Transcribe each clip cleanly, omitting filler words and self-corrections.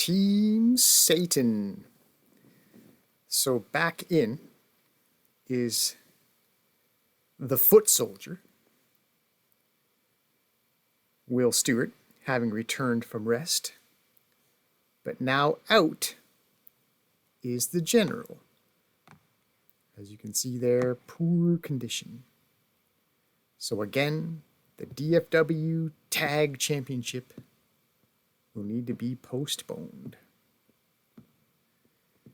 Team Satan. So back in is the foot soldier, Will Stewart, having returned from rest. But now out is the general. As you can see there, poor condition. So again, the DFW Tag Championship will need to be postponed.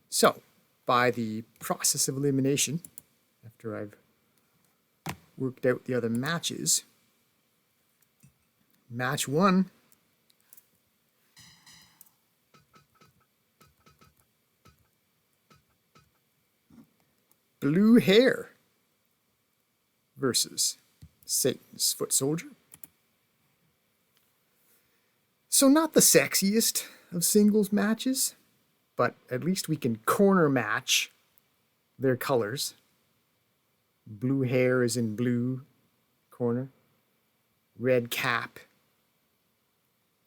So, by the process of elimination, after I've worked out the other matches, match 1 Blue Hair versus Satan's Foot Soldier. So not the sexiest of singles matches, but at least we can corner match their colors. Blue Hair is in blue corner, red cap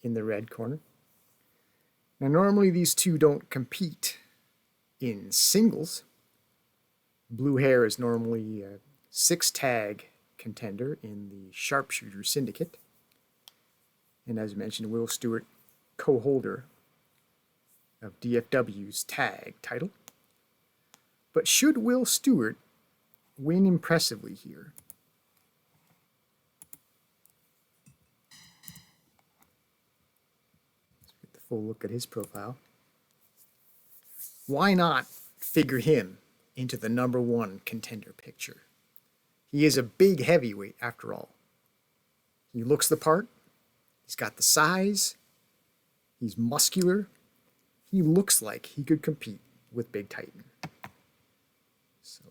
in the red corner. Now normally these two don't compete in singles. Blue Hair is normally a 6-tag contender in the Sharpshooter Syndicate. And as mentioned, Will Stewart, co-holder of DFW's tag title. But should Will Stewart win impressively here, let's get the full look at his profile. Why not figure him into the #1 contender picture? He is a big heavyweight after all. He looks the part. He's got the size. He's muscular. He looks like he could compete with Big Titan. So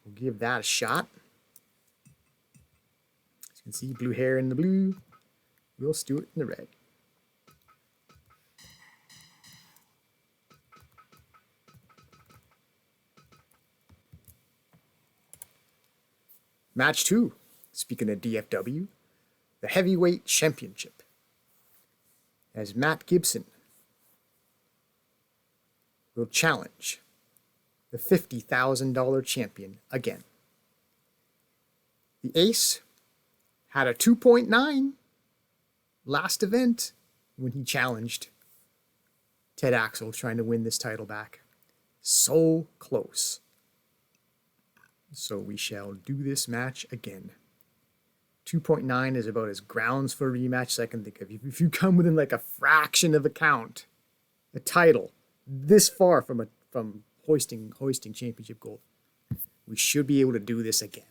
we'll give that a shot. As you can see, Blue Hair in the blue, Will Stewart in the red. Match 2, speaking of DFW, the Heavyweight Championship. As Matt Gibson will challenge the $50,000 champion again. The Ace had a 2.9 last event when he challenged Ted Axel trying to win this title back. So close. So we shall do this match again. 2.9 is about as grounds for a rematch as I can think of. If you come within like a fraction of a count, a title this far from hoisting championship gold, we should be able to do this again.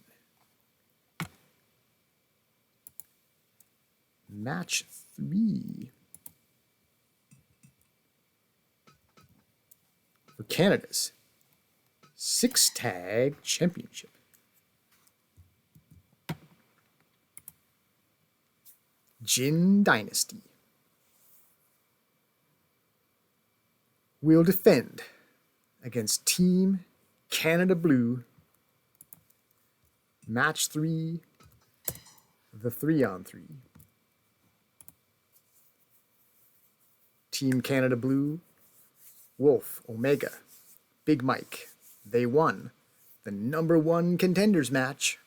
Match 3 for Canada's 6-tag championship. Jin Dynasty will defend against Team Canada Blue. Match 3, the 3-on-3. Team Canada Blue, Wolf, Omega, Big Mike. They won the #1 contenders match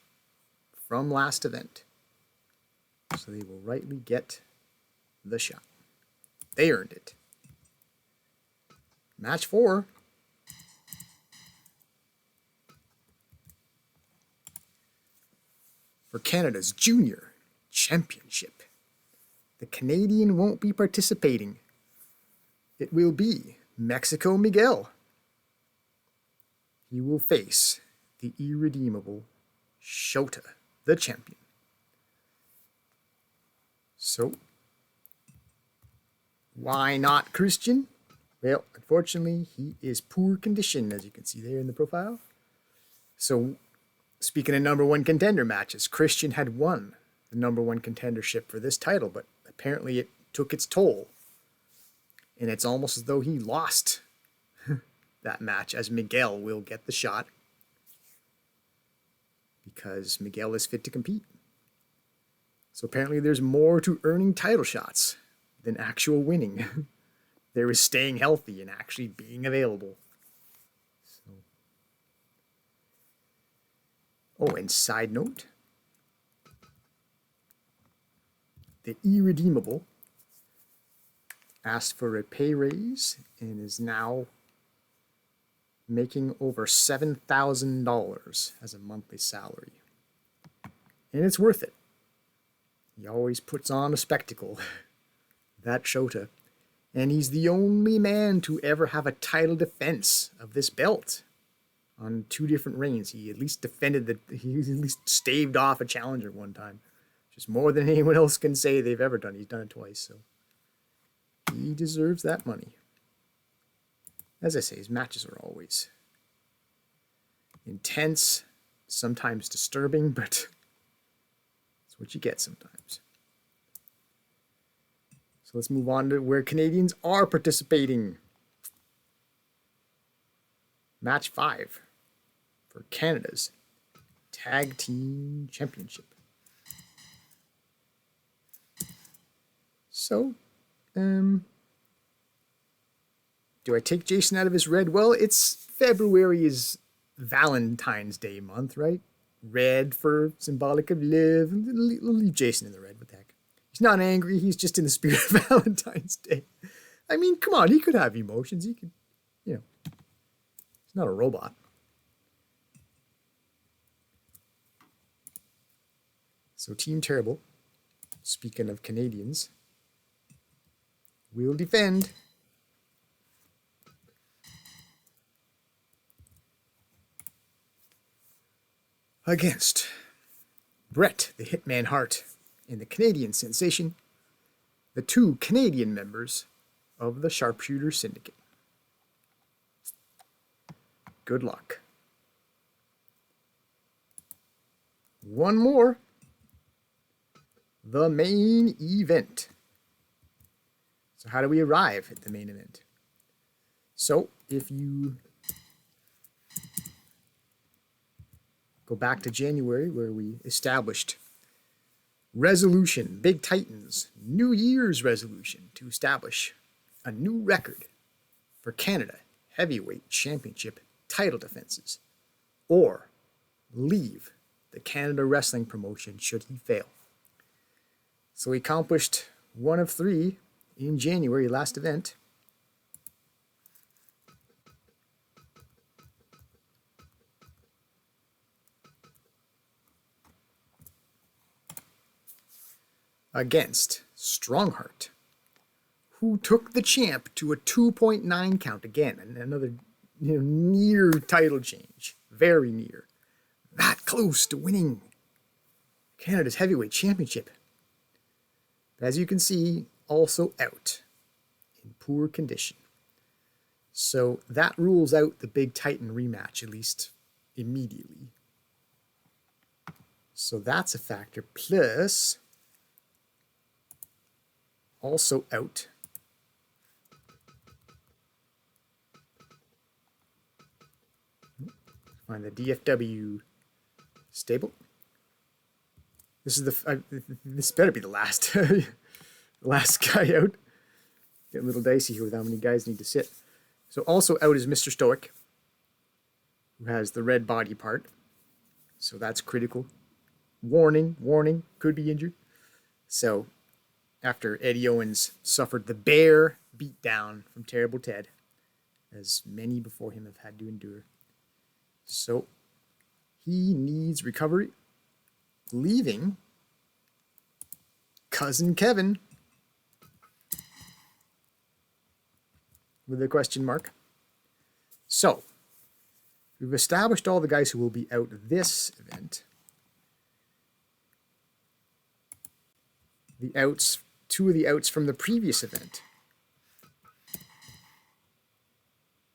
from last event. So they will rightly get the shot. They earned it. Match 4. For Canada's Junior Championship. The Canadian won't be participating. It will be Mexico Miguel. He will face the irredeemable Shota, the champion. So, why not Christian? Well, unfortunately, he is poor condition, as you can see there in the profile. So, speaking of #1 contender matches, Christian had won the #1 contendership for this title, but apparently it took its toll. And it's almost as though he lost that match, as Miguel will get the shot because Miguel is fit to compete. So apparently there's more to earning title shots than actual winning. There is staying healthy and actually being available. So. Oh, and side note, the Irredeemable asked for a pay raise and is now making over $7,000 as a monthly salary. And it's worth it. He always puts on a spectacle. That Shota. And he's the only man to ever have a title defense of this belt on 2 different reigns. He at least he at least staved off a challenger one time. Just more than anyone else can say they've ever done. He's done it twice, so he deserves that money. As I say, his matches are always intense, sometimes disturbing, but it's what you get sometimes. So let's move on to where Canadians are participating. Match 5 for Canada's Tag Team Championship. So, do I take Jason out of his red? Well, it's February is Valentine's Day month, right? Red for symbolic of love. Leave Jason in the red. What the heck? He's not angry. He's just in the spirit of Valentine's Day. I mean, come on. He could have emotions. He could, he's not a robot. So Team Terrible, speaking of Canadians, will defend against Bret the Hitman Hart and the Canadian sensation, the 2 Canadian members of the Sharpshooter Syndicate. Good luck. One more. The main event. So how do we arrive at the main event? So if you go back to January, where we established resolution, Big Titans, New Year's resolution to establish a new record for Canada Heavyweight Championship title defenses, or leave the Canada Wrestling promotion should he fail. So he accomplished 1 of 3 in January, last event. Against Strongheart, who took the champ to a 2.9 count again, and another near title change, very near, that close to winning Canada's Heavyweight Championship. As you can see, also out in poor condition. So that rules out the Big Titan rematch, at least immediately. So that's a factor. Plus, also out, find the DFW stable. This is this better be the last last guy out. Get a little dicey here with how many guys need to sit. So also out is Mr. Stoic, who has the red body part. So that's critical. Warning, warning, could be injured. So after Eddie Owens suffered the bear beatdown from Terrible Ted, as many before him have had to endure. So he needs recovery, leaving Cousin Kevin with a question mark. So we've established all the guys who will be out this event. The outs, 2 of the outs from the previous event.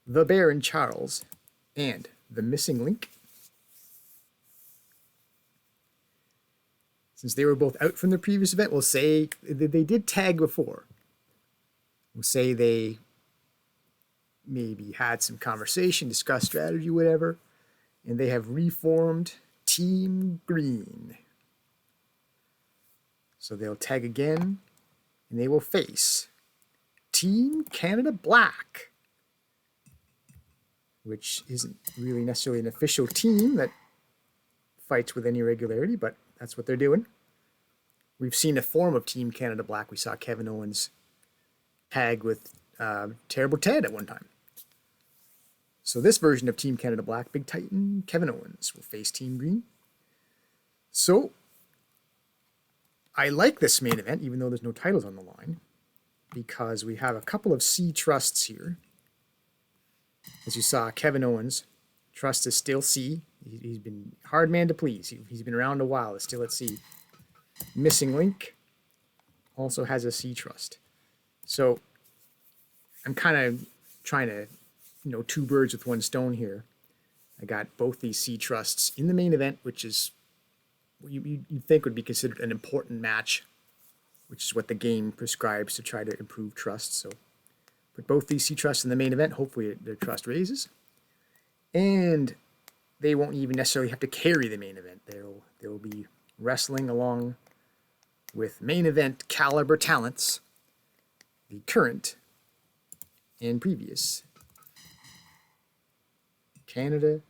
The Baron Charles and the missing link. Since they were both out from the previous event, we'll say they did tag before. We'll say they maybe had some conversation, discussed strategy, whatever, and they have reformed Team Green. So they'll tag again And they will face Team Canada Black, which isn't really necessarily an official team that fights with any regularity, but that's what they're doing. We've seen a form of Team Canada Black. We saw Kevin Owens tag with Terrible Ted at one time. So this version of Team Canada Black, Big Titan Kevin Owens will face Team Green. So I like this main event, even though there's no titles on the line, because we have a couple of C trusts here. As you saw, Kevin Owens, trust is still C. He's been hard man to please. He's been around a while. It's still at C. Missing Link also has a C trust. So I'm kind of trying to, two birds with one stone here. I got both these C trusts in the main event, which is what you'd think would be considered an important match, which is what the game prescribes to try to improve trust. So put both these C trusts in the main event. Hopefully their trust raises. And they won't even necessarily have to carry the main event. They'll be wrestling along with main event caliber talents, the current and previous Canada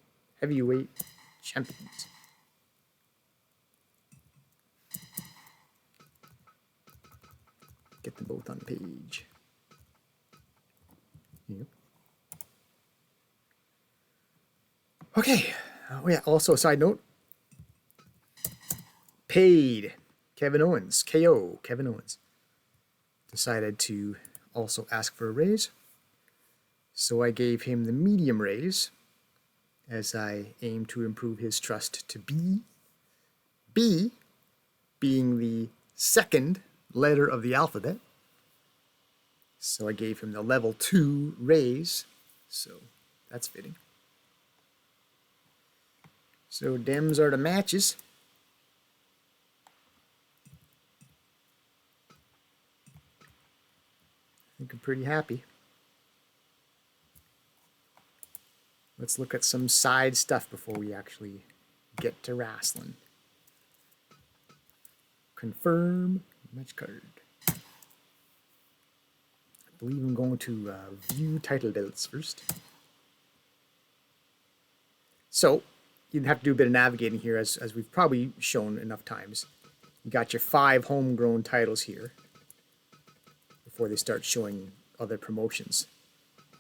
Heavyweight Champions. Get them both on the page. Yep. Okay. Oh yeah, also a side note. Paid Kevin Owens, KO Kevin Owens, decided to also ask for a raise. So I gave him the medium raise as I aim to improve his trust to B. B being the second letter of the alphabet. So I gave him the level 2 raise. So that's fitting. So Dems are the matches. I think I'm pretty happy. Let's look at some side stuff before we actually get to wrestling. Confirm match card. I believe I'm going to view title belts first. So you'd have to do a bit of navigating here, as we've probably shown enough times. You got your 5 homegrown titles here before they start showing other promotions.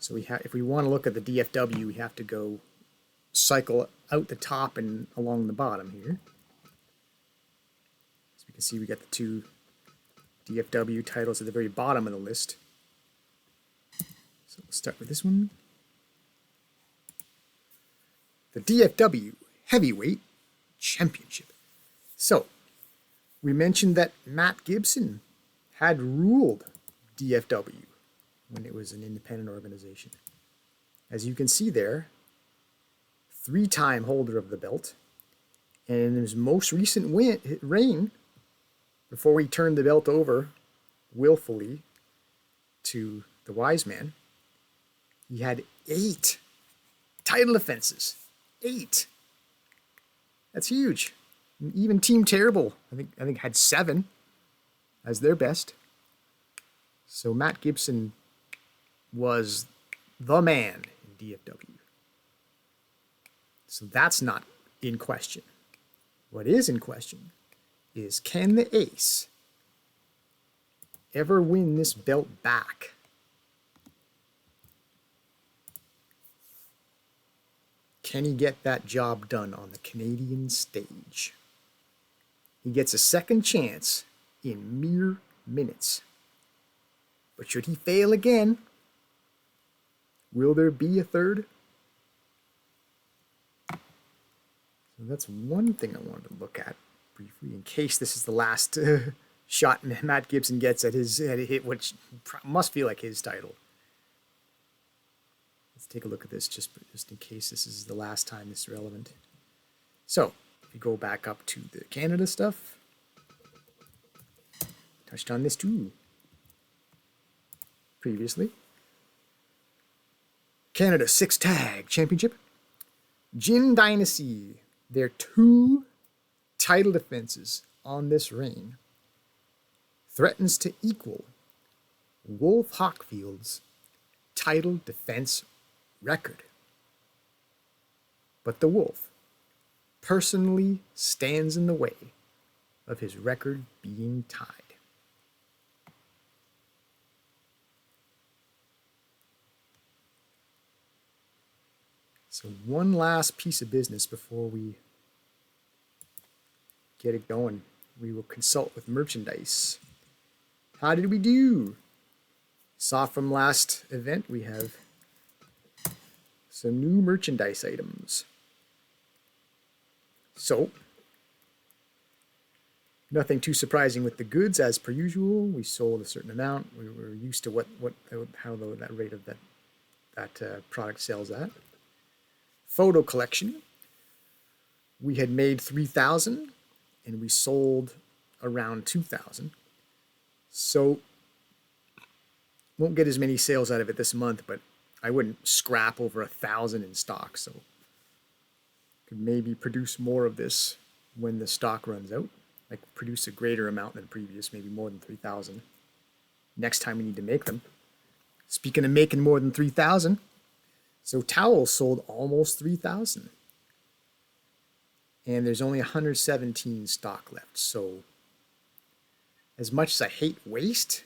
So if we want to look at the DFW, we have to go cycle out the top and along the bottom here. As we can see, we got the 2 DFW titles at the very bottom of the list. So we'll start with this one. The DFW Heavyweight Championship. So we mentioned that Matt Gibson had ruled DFW when it was an independent organization. As you can see there, 3-time holder of the belt, and in his most recent reign, before he turned the belt over willfully to the Wise Man, he had 8 title defenses. 8. That's huge. And even Team Terrible, I think had 7 as their best. So Matt Gibson was the man in DFW. So that's not in question. What is in question is, can the Ace ever win this belt back? Can he get that job done on the Canadian stage? He gets a second chance in mere minutes. But should he fail again, will there be a third? So that's one thing I wanted to look at briefly, in case this is the last shot Matt Gibson gets at hit, which must feel like his title. Let's take a look at this just in case this is the last time this is relevant. So, if you go back up to the Canada stuff, touched on this too previously. Canada 6 Tag Championship. Jin Dynasty, their 2 title defenses on this reign. threatens to equal Wolf Hockfield's title defense record. But the Wolf personally stands in the way of his record being tied. So one last piece of business before we get it going. We will consult with merchandise. How did we do? Saw from last event we have some new merchandise items. So, nothing too surprising with the goods as per usual. We sold a certain amount. We were used to how that rate of that product sells at. Photo collection. We had made 3,000 and we sold around 2,000. So won't get as many sales out of it this month, but I wouldn't scrap over 1,000 in stock. So could maybe produce more of this when the stock runs out. Like produce a greater amount than previous, maybe more than 3,000. Next time we need to make them. Speaking of making more than 3,000, so towels sold almost 3,000. And there's only 117 stock left. So as much as I hate waste,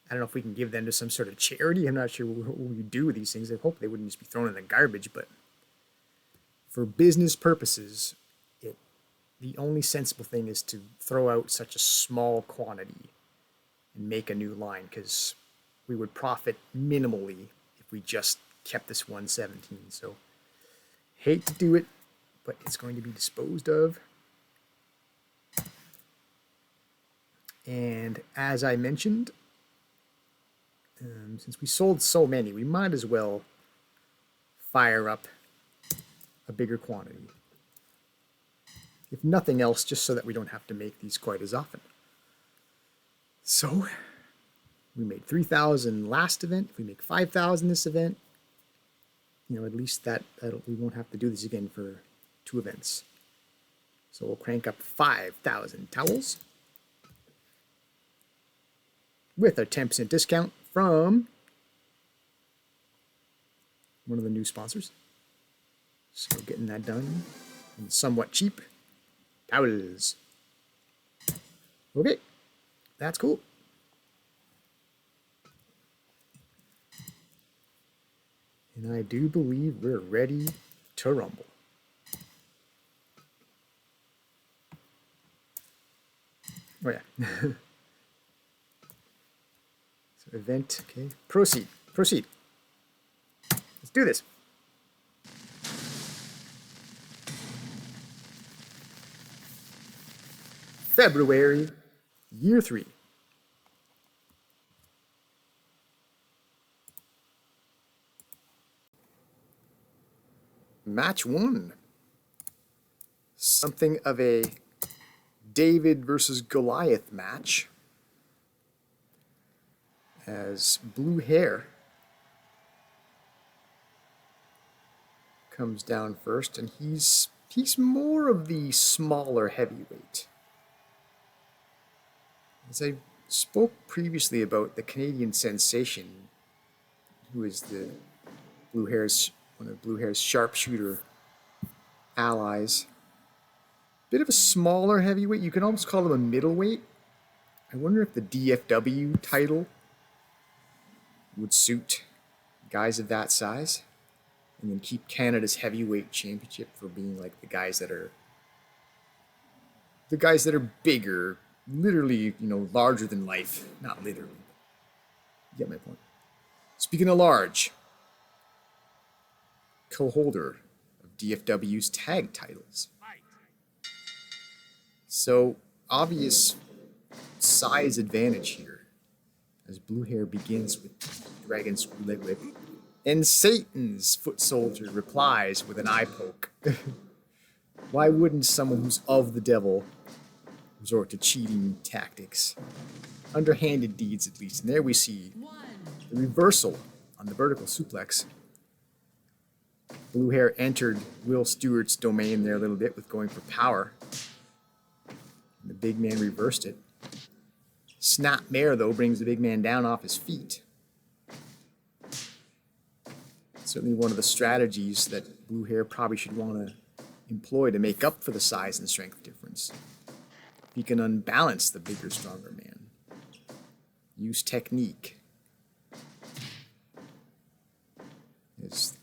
I don't know if we can give them to some sort of charity. I'm not sure what we do with these things. I hope they wouldn't just be thrown in the garbage, but for business purposes, the only sensible thing is to throw out such a small quantity and make a new line, because we would profit minimally if we just kept this 117. So hate to do it, but it's going to be disposed of. And as I mentioned, since we sold so many, we might as well fire up a bigger quantity. If nothing else, just so that we don't have to make these quite as often. So we made 3,000 last event. If we make 5,000 this event, at least we won't have to do this again for 2 events. So we'll crank up 5,000 towels with a 10% discount from one of the new sponsors. So getting that done and somewhat cheap. Towels. Okay, that's cool. And I do believe we're ready to rumble. Oh yeah. So event, okay. Proceed. Let's do this. February, year 3. Match 1. Something of a David versus Goliath match, as Blue Hair comes down first, and he's more of the smaller heavyweight. As I spoke previously about the Canadian sensation, who is one of Blue Hair's sharpshooter allies. Bit of a smaller heavyweight. You can almost call him a middleweight. I wonder if the DFW title would suit guys of that size, and then keep Canada's heavyweight championship for being like the guys that are bigger, literally, larger than life. Not literally. You get my point. Speaking of large, co-holder of DFW's tag titles. So, obvious size advantage here, as Blue Hair begins with Dragon Screw Leg Whip, and Satan's Foot Soldier replies with an eye poke. Why wouldn't someone who's of the devil resort to cheating tactics? Underhanded deeds, at least. And there we see the reversal on the vertical suplex. Blue Hair entered Will Stewart's domain there a little bit with going for power. And the big man reversed it. Snapmare, though, brings the big man down off his feet. Certainly one of the strategies that Blue Hair probably should want to employ to make up for the size and strength difference. He can unbalance the bigger, stronger man. Use technique. As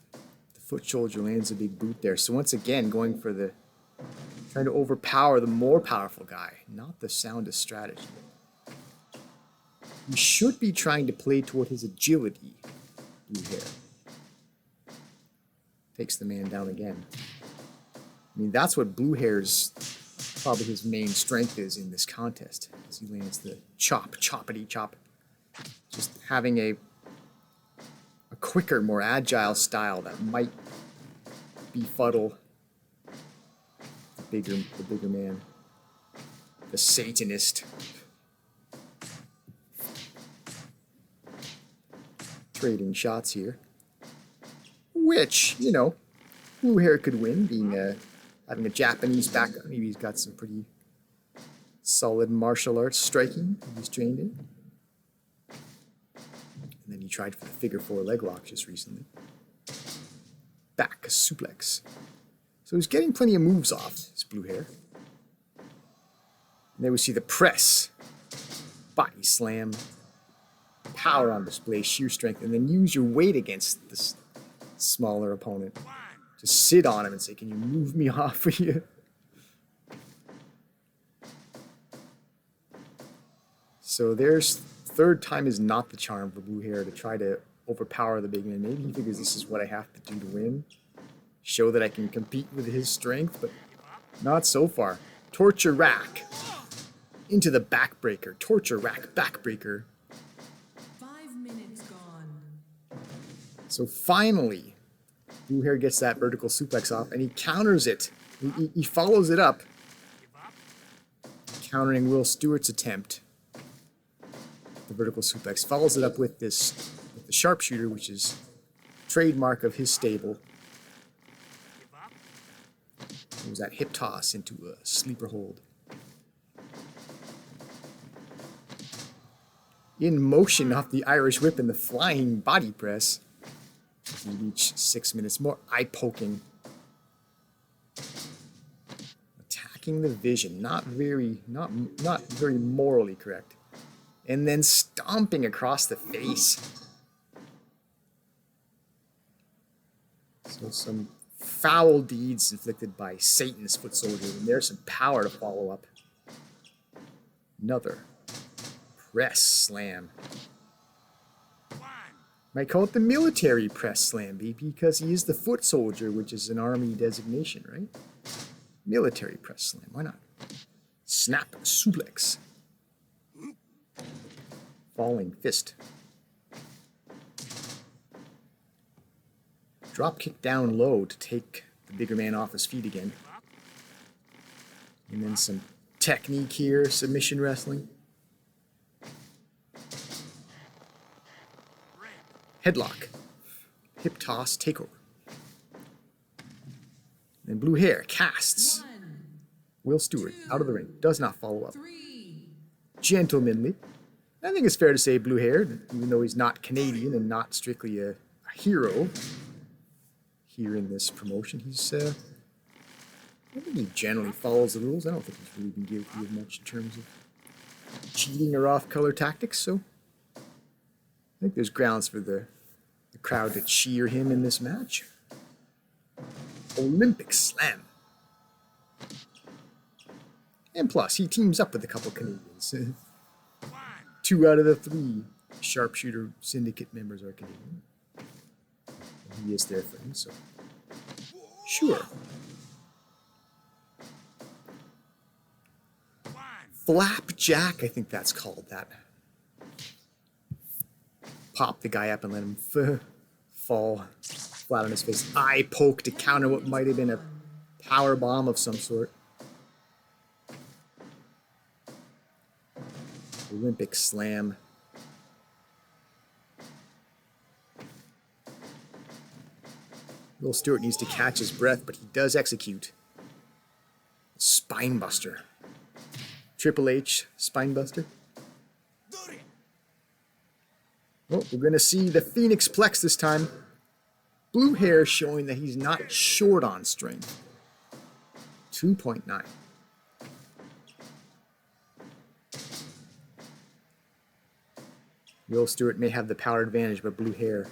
the foot soldier lands a big boot there. So once again, going for the... trying to overpower the more powerful guy, not the soundest strategy. You should be trying to play toward his agility, Blue Hair. Takes the man down again. I mean, that's what Blue Hair's probably his main strength is in this contest, as he lands the chop, choppity chop. Just having a quicker, more agile style that might befuddle the bigger man, the Satanist. Trading shots here, which, you know, Blue Hair could win, being having a Japanese background. Maybe he's got some pretty solid martial arts striking he's trained in. And then he tried for the figure 4 leg lock just recently. Back suplex. So he's getting plenty of moves off, this Blue Hair. And then we see the press, body slam, power on display, sheer strength, and then use your weight against this smaller opponent. Just sit on him and say, "Can you move me off of you?" So there's third time is not the charm for Blue Hair to try to overpower the big man. Maybe he figures this is what I have to do to win. Show that I can compete with his strength, but not so far. Torture rack. Into the backbreaker. Torture rack, backbreaker. 5 minutes gone. So finally, Blue Hair gets that vertical suplex off, and he counters it. He follows it up, countering Will Stewart's attempt. The vertical suplex follows it up with the sharpshooter, which is trademark of his stable. It was that hip toss into a sleeper hold. In motion off the Irish whip and the flying body press. We reach 6 minutes more. Eye poking. Attacking the vision. Not very morally correct. And then stomping across the face. So some foul deeds inflicted by Satan's foot soldier, and there's some power to follow up. Another press slam. Might call it the military press slam, because he is the foot soldier, which is an army designation, right? Military press slam, why not? Snap suplex. Falling fist. Drop kick down low to take the bigger man off his feet again. And then some technique here, submission wrestling. Headlock. Hip toss, takeover. And Blue Hair casts. Will Stewart out of the ring. Does not follow up. Gentlemanly. I think it's fair to say Blue Hair, even though he's not Canadian and not strictly a hero here in this promotion, he's I think he generally follows the rules. I don't think he's really been guilty of much in terms of cheating or off-color tactics, so I think there's grounds for the crowd to cheer him in this match. Olympic slam. And plus, he teams up with a couple Canadians. 2 out of the 3 sharpshooter syndicate members are Canadian. And he is their friend, so sure. Flapjack, I think that's called that. Pop the guy up and let him fall flat on his face. Eye poke to counter what might have been a power bomb of some sort. Olympic slam. Will Stewart needs to catch his breath, but he does execute. Spinebuster. Triple H Spinebuster. Well, we're going to see the Phoenix Plex this time. Blue hair showing that he's not short on strength. 2.9. Will Stewart may have the power advantage, but blue hair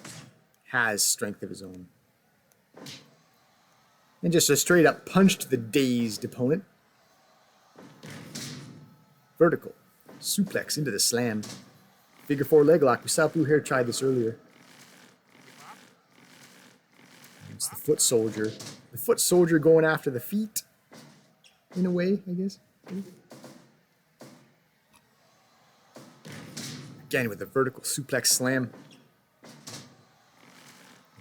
has strength of his own. And just a straight up punch to the dazed opponent. Vertical. Suplex into the slam. Figure 4 leg lock. We saw blue hair try this earlier. It's the foot soldier. The foot soldier going after the feet. In a way, I guess. Again with a vertical suplex slam.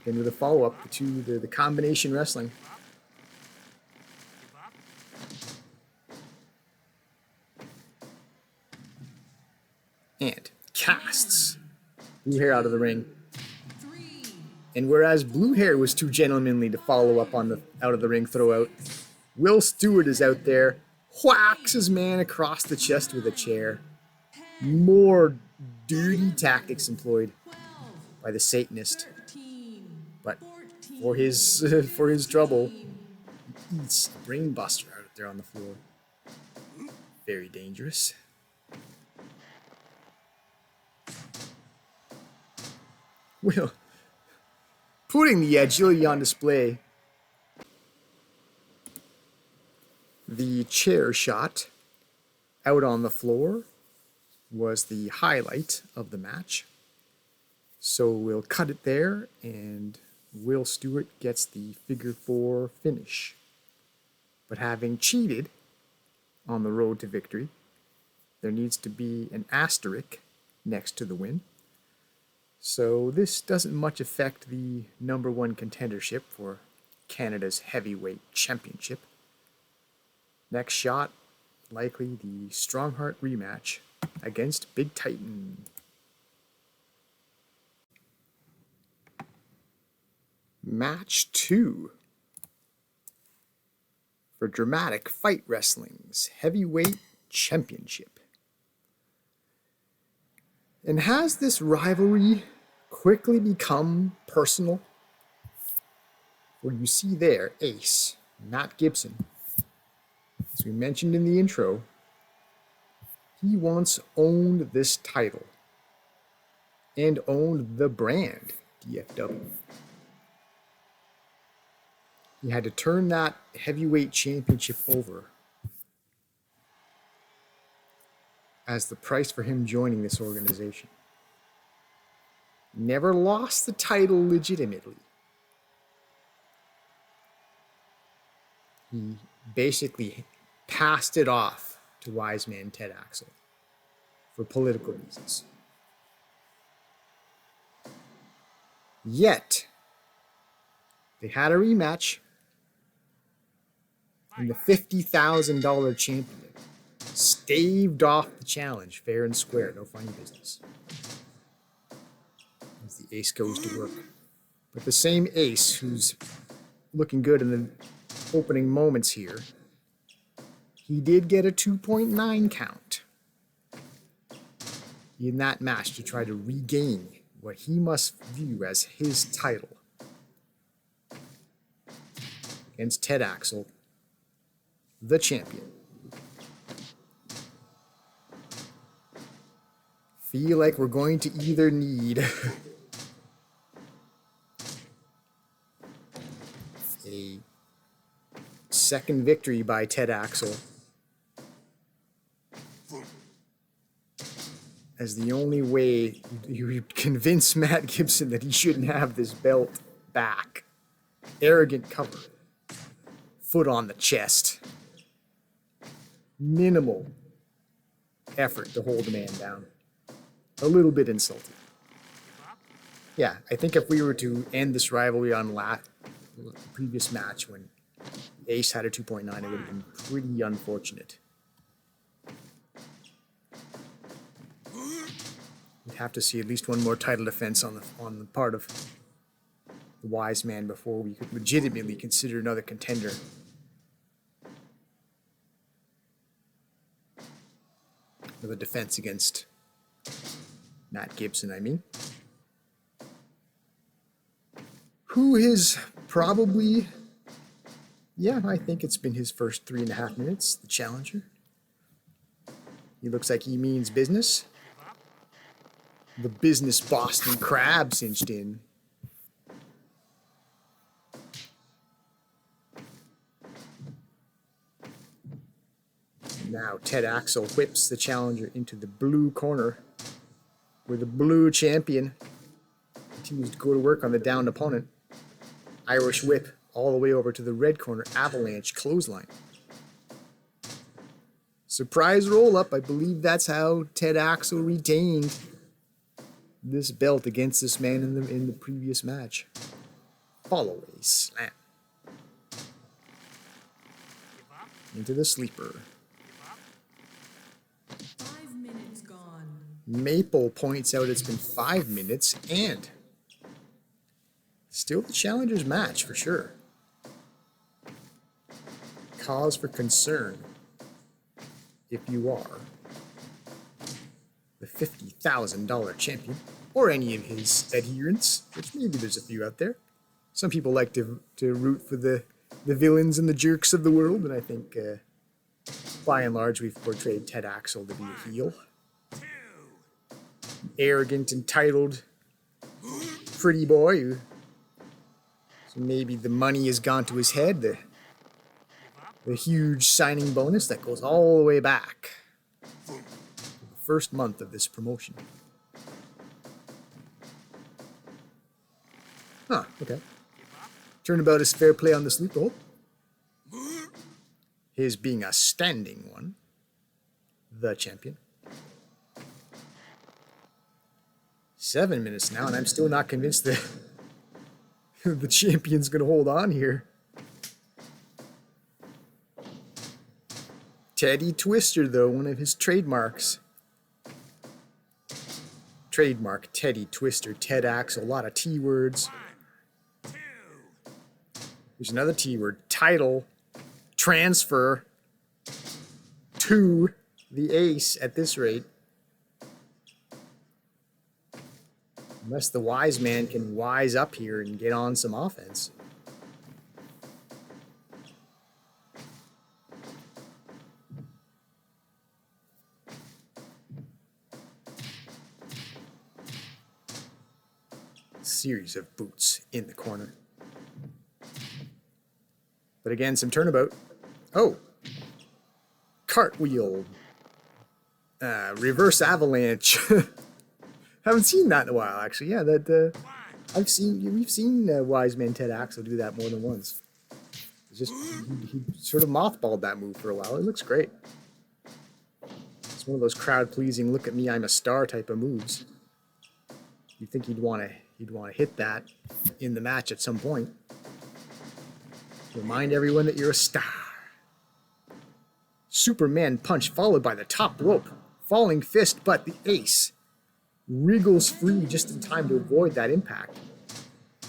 Again with a follow-up to the combination wrestling. And casts blue hair out of the ring. And whereas blue hair was too gentlemanly to follow up on the out of the ring throw out, Will Stewart is out there, whacks his man across the chest with a chair. More dirty tactics employed by the Satanist. But for his trouble, he eats a brain buster out there on the floor. Very dangerous. Will putting the agility on display. The chair shot out on the floor was the highlight of the match. So we'll cut it there, and Will Stewart gets the figure 4 finish. But having cheated on the road to victory, there needs to be an asterisk next to the win. So this doesn't much affect the #1 contendership for Canada's heavyweight championship. Next shot, likely the Strongheart rematch against Big Titan. Match 2 for Dramatic Fight Wrestling's heavyweight championship. And has this rivalry quickly become personal? Well, you see there, Ace, Matt Gibson, as we mentioned in the intro, he once owned this title and owned the brand DFW. He had to turn that heavyweight championship over as the price for him joining this organization. Never lost the title legitimately. He basically passed it off to wise man Ted Axel for political reasons. Yet, they had a rematch, and the $50,000 champion staved off the challenge fair and square, no funny business. As the Ace goes to work. But the same Ace who's looking good in the opening moments here, he did get a 2.9 count in that match to try to regain what he must view as his title against Ted Axel, the champion. Feel like we're going to either need a second victory by Ted Axel as the only way you convince Matt Gibson that he shouldn't have this belt back. Arrogant cover. Foot on the chest. Minimal effort to hold the man down. A little bit insulting. Yeah, I think if we were to end this rivalry on the previous match when Ace had a 2.9, it would have been pretty unfortunate. We'd have to see at least one more title defense on the part of the wise man before we could legitimately consider another contender. Another defense against Matt Gibson, I mean. who has probably, yeah, I think it's been his first 3.5 minutes, the challenger. He looks like he means business. The business Boston Crab cinched in. Now Ted Axel whips the challenger into the blue corner, where the blue champion continues to go to work on the downed opponent. Irish whip all the way over to the red corner, avalanche clothesline. Surprise roll up. I believe that's how Ted Axel retained this belt against this man in the previous match. Follow a slam. Into the sleeper. 5 minutes gone. Maple points out it's been 5 minutes and still the challenger's match for sure. Cause for concern if you are the $50,000 champion or any of his adherents, which maybe there's a few out there. Some people like to root for the villains and the jerks of the world, and I think by and large we've portrayed Ted Axel to be a heel. Arrogant, entitled, pretty boy who, so maybe the money has gone to his head, the huge signing bonus that goes all the way back to the first month of this promotion. Huh, okay. Turnabout is fair play on the sleep hold. His being a standing one. The champion. 7 minutes now, and I'm still not convinced that the champion's going to hold on here. Teddy Twister, though, one of his trademarks. Trademark Teddy Twister, Ted Axel, a lot of T words. There's another T word, title, transfer to the ace at this rate. Unless the wise man can wise up here and get on some offense. Series of boots in the corner. But again, some turnabout. Oh. Cartwheel. Reverse avalanche. Haven't seen that in a while, actually. Yeah, we've seen Wise Man Ted Axel do that more than once. It's just he sort of mothballed that move for a while. It looks great. It's one of those crowd-pleasing, look at me, I'm a star type of moves. You'd think he'd want to hit that in the match at some point. Remind everyone that you're a star. Superman punch followed by the top rope. Falling fist, but the ace wriggles free just in time to avoid that impact.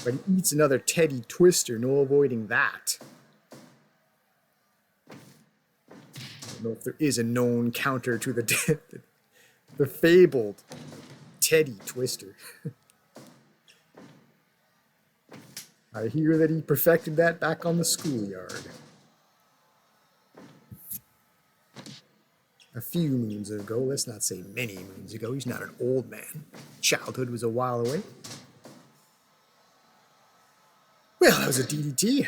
But he eats another Teddy Twister, no avoiding that. I don't know if there is a known counter to the fabled Teddy Twister. I hear that he perfected that back on the schoolyard. A few moons ago, let's not say many moons ago. He's not an old man. Childhood was a while away. Well, that was a DDT.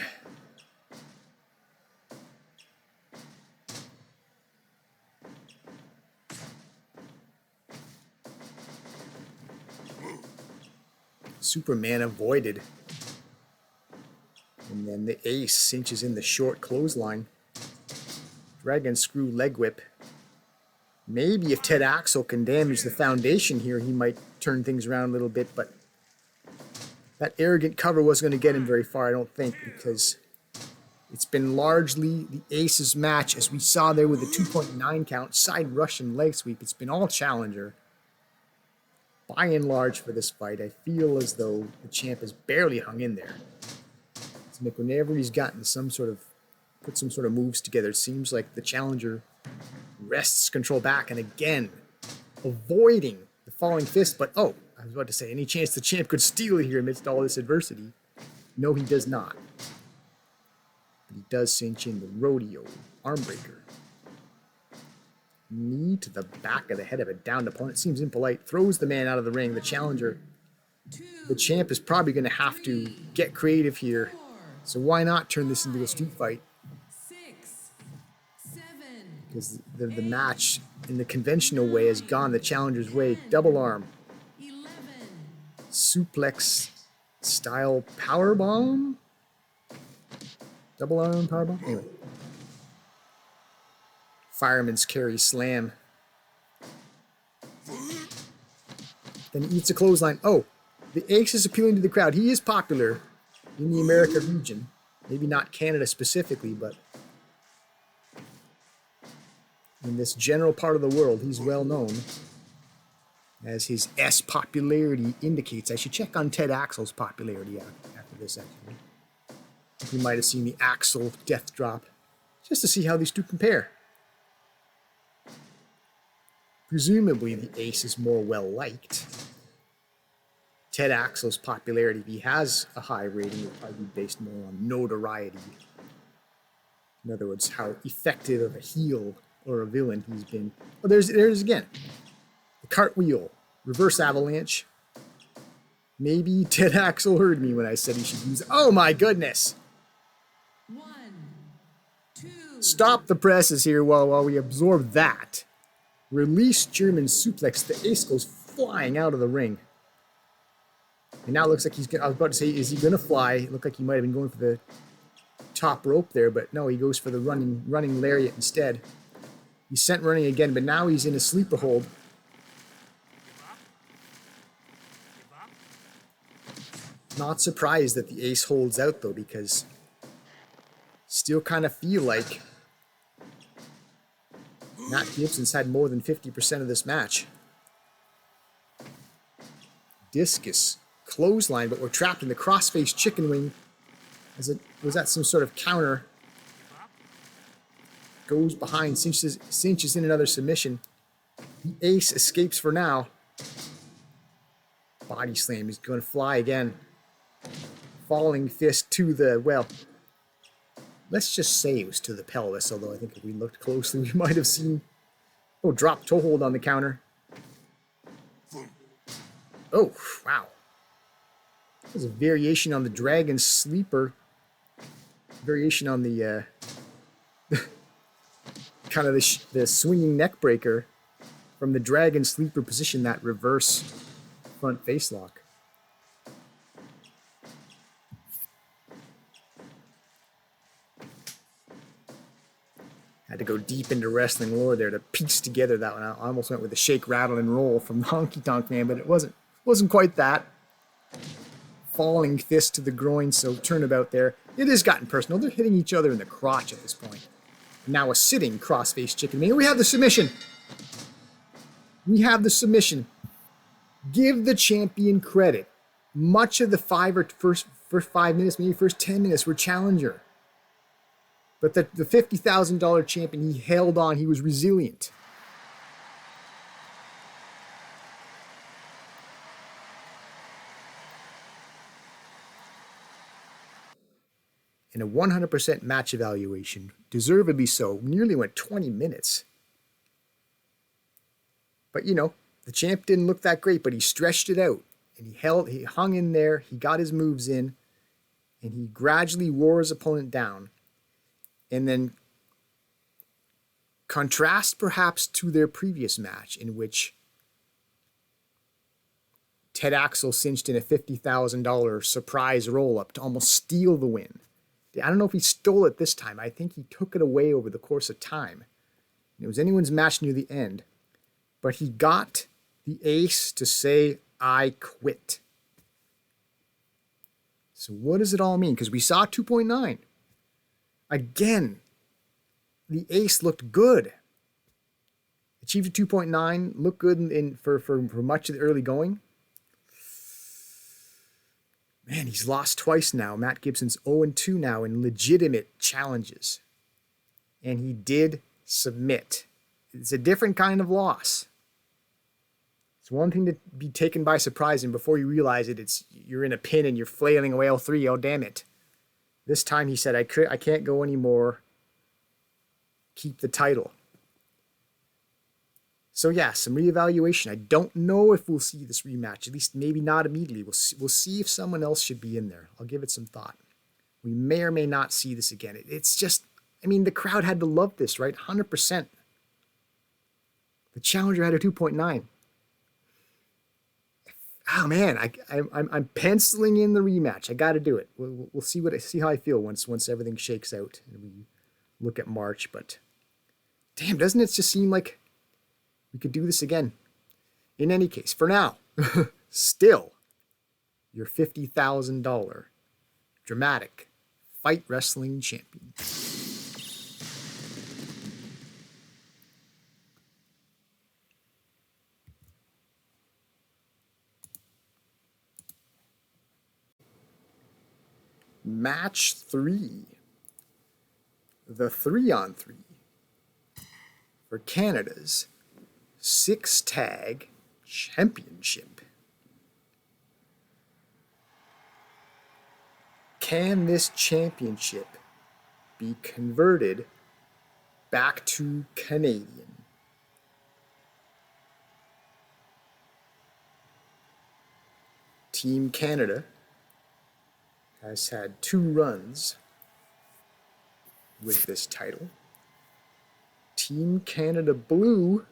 Superman avoided. And then the ace cinches in the short clothesline. Dragon screw leg whip. Maybe if Ted Axel can damage the foundation here, he might turn things around a little bit, but that arrogant cover wasn't going to get him very far, I don't think, because it's been largely the ace's match, as we saw there with the 2.9 count, side Russian leg sweep. It's been all challenger. By and large for this fight, I feel as though the champ has barely hung in there. It's like whenever he's gotten put some sort of moves together, it seems like the challenger wrests control back, and again, avoiding the falling fist, but oh, I was about to say, any chance the champ could steal it here amidst all this adversity. No, he does not. But he does cinch in the rodeo arm breaker. Knee to the back of the head of a downed opponent. Seems impolite. Throws the man out of the ring. The challenger, the champ, is probably going to have to get creative here. So why not turn this into a street fight? 6, 7, Because the match in the conventional way has gone the challenger's way. Double arm. 11, Suplex style power bomb. Double arm power bomb. Anyway. Fireman's carry slam. Then he eats a clothesline. Oh, the Ace is appealing to the crowd. He is popular in the America region. Maybe not Canada specifically, but in this general part of the world, he's well known. As his S popularity indicates. I should check on Ted Axel's popularity after this, actually. I think we might have seen the Axel death drop, just to see how these two compare. Presumably, the Ace is more well-liked. Ted Axel's popularity, if he has a high rating, would probably be based more on notoriety. In other words, how effective of a heel or a villain he's been. Oh, there's again. The cartwheel, reverse avalanche. Maybe Ted Axel heard me when I said he should use. Oh my goodness! 1, 2. Stop the presses here while we absorb that. Release German suplex. The Ace goes flying out of the ring. And now it looks like he's gonna. I was about to say, is he gonna fly? It looked like he might have been going for the top rope there, but no, he goes for the running lariat instead. He's sent running again, but now he's in a sleeper hold. Not surprised that the Ace holds out though, because still kind of feel like Matt Gibson's had more than 50% of this match. Discus clothesline, but we're trapped in the crossface chicken wing. Was that some sort of counter? Goes behind, cinches in another submission. The Ace escapes for now. Body slam. He's going to fly again. Falling fist to the, well, let's just say it was to the pelvis, although I think if we looked closely, we might have seen. Oh, drop toe hold on the counter. Oh, wow. There's a variation on the Dragon Sleeper. Variation on the, kind of the swinging neck breaker from the Dragon Sleeper position, that reverse front face lock. Had to go deep into wrestling lore there to piece together that one. I almost went with the shake, rattle, and roll from the Honky Tonk Man, but it wasn't quite that. Falling fist to the groin, so turnabout there. It has gotten personal. They're hitting each other in the crotch at this point. Now a sitting crossface chicken wing. We have the submission. We have the submission. Give the champion credit. Much of the first 5 minutes, maybe first 10 minutes, were challenger. But the $50,000 champion, he held on. He was resilient. In a 100% match evaluation, deservedly so, nearly went 20 minutes. But you know, the champ didn't look that great, but he stretched it out. And he hung in there, he got his moves in, and he gradually wore his opponent down. And then contrast perhaps to their previous match, in which Ted Axel cinched in a $50,000 surprise roll-up to almost steal the win. I don't know if he stole it this time. I think he took it away over the course of time. It was anyone's match near the end. But he got the Ace to say, I quit. So what does it all mean? Because we saw 2.9. Again, the Ace looked good. Achieved a 2.9, looked good for much of the early going. Man, he's lost twice now. Matt Gibson's 0-2 now in legitimate challenges. And he did submit. It's a different kind of loss. It's one thing to be taken by surprise, and before you realize it, you're in a pin and you're flailing away all three. Oh, damn it. This time he said, I can't go anymore. Keep the title. So yeah, some reevaluation. I don't know if we'll see this rematch. At least maybe not immediately. We'll see if someone else should be in there. I'll give it some thought. We may or may not see this again. It's just, I mean, the crowd had to love this, right? 100%. The challenger had a 2.9. Oh man, I'm penciling in the rematch. I got to do it. We'll see how I feel once everything shakes out and we look at March. But damn, doesn't it just seem like we could do this again? In any case, for now, still, your $50,000 dramatic fight wrestling champion. Match 3. The 3-on-3 for Canada's 6-tag championship. Can this championship be converted back to Canadian? Team Canada has had 2 runs with this title. Team Canada Blue,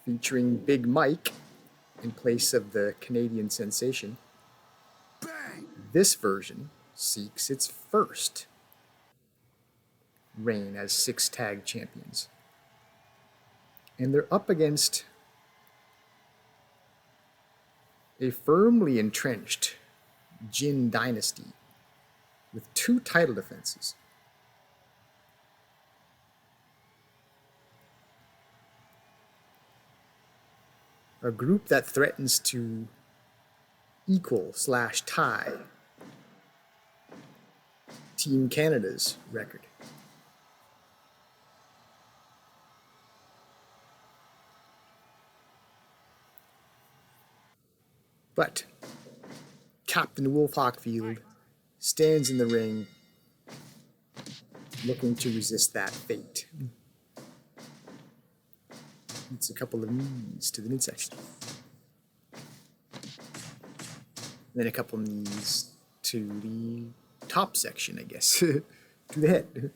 featuring Big Mike in place of the Canadian sensation. Bang! This version seeks its first reign as 6-tag champions. And they're up against a firmly entrenched Jin dynasty with 2 title defenses. A group that threatens to equal/tie Team Canada's record. But Captain Wolf Hawkfield stands in the ring looking to resist that fate. It's a couple of knees to the midsection. Then a couple of knees to the top section, I guess, to the head.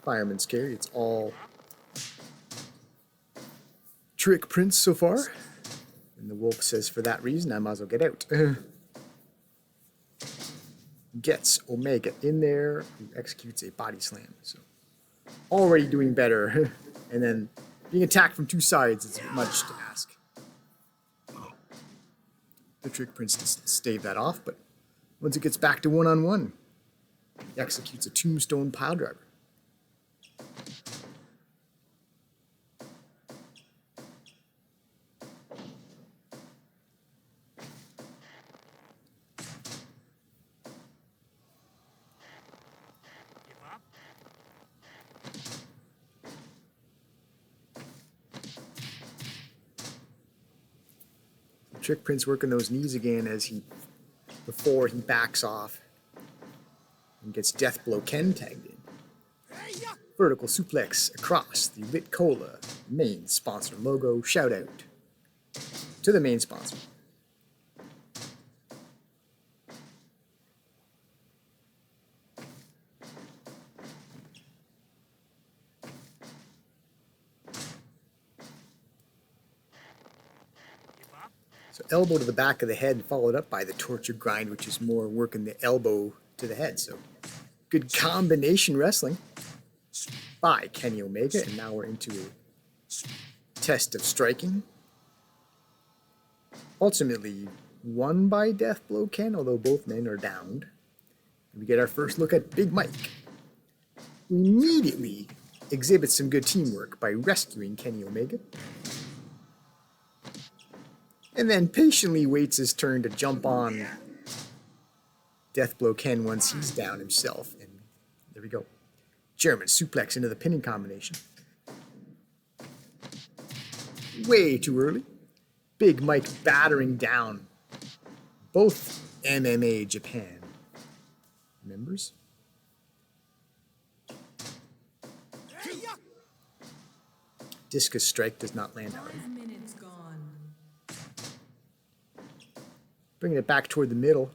Fireman's carry. It's all trick prints so far. And the wolf says, for that reason, I might as well get out. Gets Omega in there, who executes a body slam. So already doing better. And then being attacked from 2 sides is much to ask. The trick prince stave that off, but once it gets back to 1-on-1, he executes a tombstone pile driver. Trick Prince working those knees again before he backs off and gets Death Blow Ken tagged in. Vertical suplex across the Lit Cola main sponsor logo. Shout out to the main sponsor. So elbow to the back of the head, followed up by the torture grind, which is more working the elbow to the head. So good combination wrestling by Kenny Omega. And now we're into a test of striking. Ultimately won by Death Blow Ken, although both men are downed. And we get our first look at Big Mike, who immediately exhibits some good teamwork by rescuing Kenny Omega. And then patiently waits his turn to jump on Death Blow Ken once he's down himself. And there we go. German suplex into the pinning combination. Way too early. Big Mike battering down both MMA Japan members. Discus strike does not land out. 5 minutes gone. Bringing it back toward the middle.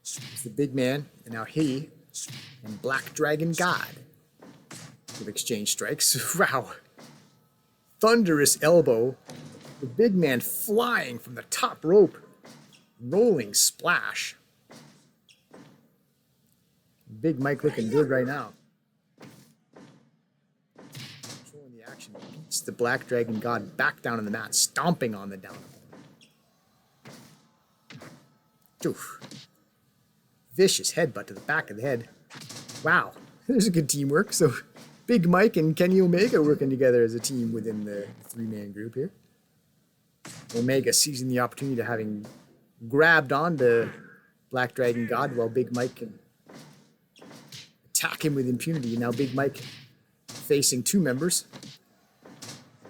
It's the big man, and now he and Black Dragon God with exchange strikes. Wow. Thunderous elbow. The big man flying from the top rope. Rolling splash. Big Mike looking good right now. Controlling the action. Beats the Black Dragon God back down on the mat, stomping on the down. Oof. Vicious headbutt to the back of the head. Wow, there's a good teamwork. So Big Mike and Kenny Omega working together as a team within the three-man group here. Omega seizing the opportunity to having grabbed onto Black Dragon God while Big Mike can attack him with impunity. And now Big Mike facing two members.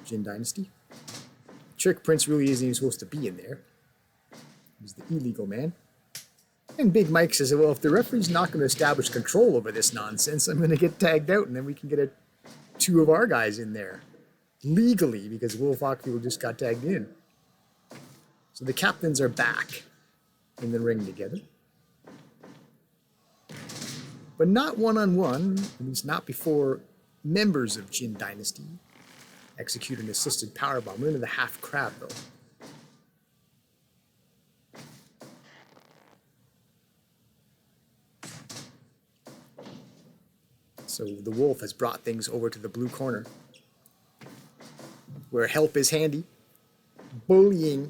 Jin Dynasty. Trick Prince really isn't even supposed to be in there. He's the illegal man. And Big Mike says, well, if the referee's not going to establish control over this nonsense, I'm going to get tagged out, and then we can get two of our guys in there. Legally, because Wolf Hockfield just got tagged in. So the captains are back in the ring together. But not one-on-one, at least not before members of Jin Dynasty execute an assisted powerbomb. We're into the half crab, though. So the Wolf has brought things over to the blue corner, where help is handy, bullying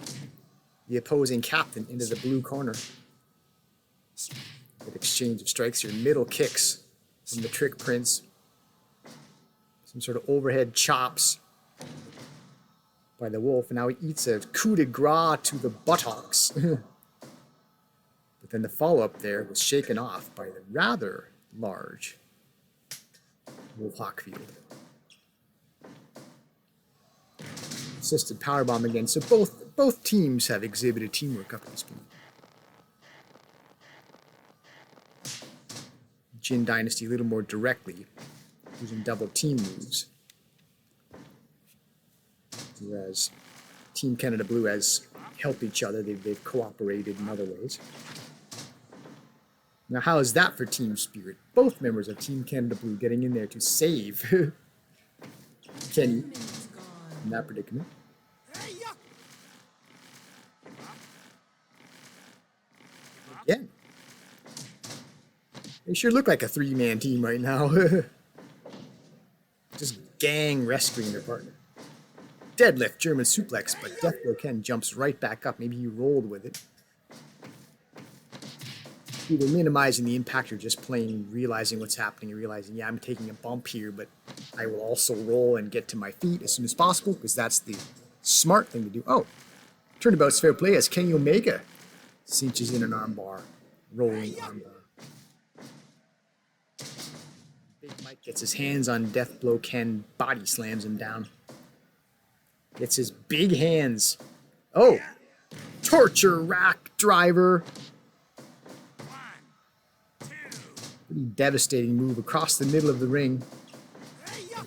the opposing captain into the blue corner. Good exchange of strikes here, middle kicks from the Trick Prince. Some sort of overhead chops by the Wolf, and now he eats a coup de grace to the buttocks. But then the follow-up there was shaken off by the rather large Wolf Hockfield. Assisted powerbomb again. So both teams have exhibited teamwork up to this point. Jin Dynasty a little more directly, using double team moves. Whereas Team Canada Blue has helped each other. They've cooperated in other ways. Now, how is that for team spirit? Both members of Team Canada Blue getting in there to save Kenny in that predicament. Again. They sure look like a three-man team right now. Just gang rescuing their partner. Deadlift, German suplex, but Deathblow Ken jumps right back up. Maybe he rolled with it. Either minimizing the impact or just plain realizing what's happening and realizing, yeah, I'm taking a bump here, but I will also roll and get to my feet as soon as possible, because that's the smart thing to do. Oh, turnabout's fair play as Kenny Omega cinches in an armbar, rolling armbar. Big Mike gets his hands on Deathblow Ken, body slams him down. Gets his big hands. Oh, torture rack driver. Pretty devastating move across the middle of the ring.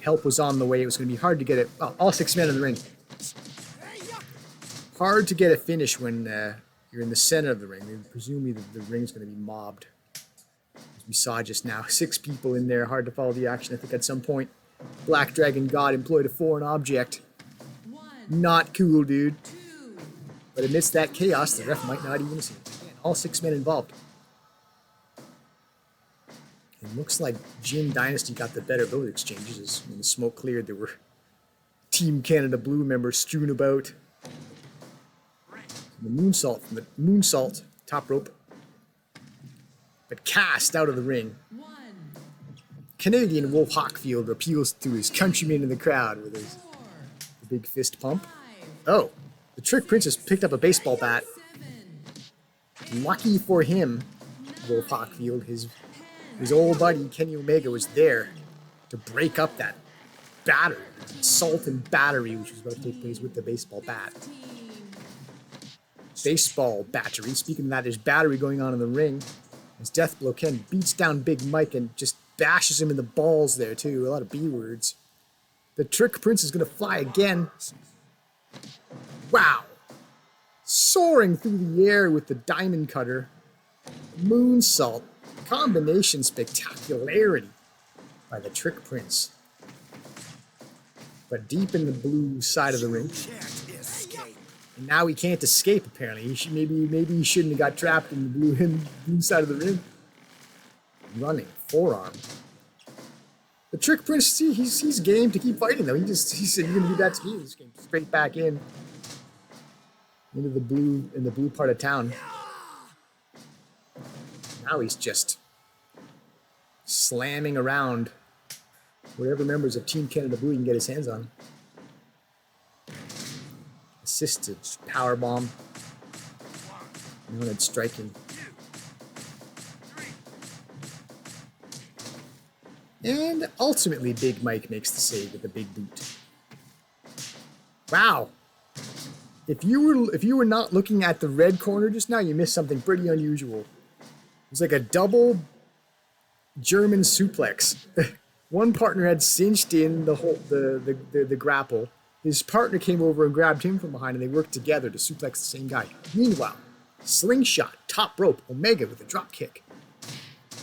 Help was on the way. It was going to be hard to get it. Well, all 6 men in the ring. Hard to get a finish when you're in the center of the ring. Presumably the ring's going to be mobbed. As we saw just now, 6 people in there. Hard to follow the action. I think at some point, Black Dragon God employed a foreign object. Not cool, dude. But amidst that chaos, the ref might not even see it. Again, all 6 men involved. It looks like Jin Dynasty got the better of those exchanges. As when the smoke cleared, there were Team Canada Blue members strewn about. The moonsault from the moonsault top rope, but cast out of the ring. Canadian Wolf Hockfield appeals to his countrymen in the crowd with his big fist pump. Oh, the Trick Princess picked up a baseball bat. Lucky for him, Wolf Hockfield, his His old buddy Kenny Omega was there to break up that battery, assault and battery, which was about to take place with the baseball bat. Baseball battery. Speaking of that, there's battery going on in the ring. As Deathblow Ken beats down Big Mike and just bashes him in the balls there too. A lot of B words. The Trick Prince is going to fly again. Wow. Soaring through the air with the Diamond Cutter. Moonsault. Combination spectacularity by the Trick Prince. But deep in the blue side of the ring. And now he can't escape, apparently. Maybe he shouldn't have got trapped in the blue side of the ring. Running forearm. The Trick Prince, he's game to keep fighting though. He said, "You're gonna do that to me." He just came straight back into the blue part of town. Now he's just slamming around whatever members of Team Canada Blue he can get his hands on. Assisted power bomb. Now it's striking. And ultimately, Big Mike makes the save with a big boot. Wow! If you were not looking at the red corner just now, you missed something pretty unusual. It was like a double German suplex. One partner had cinched in the grapple. His partner came over and grabbed him from behind, and they worked together to suplex the same guy. Meanwhile, slingshot, top rope, Omega with a drop kick.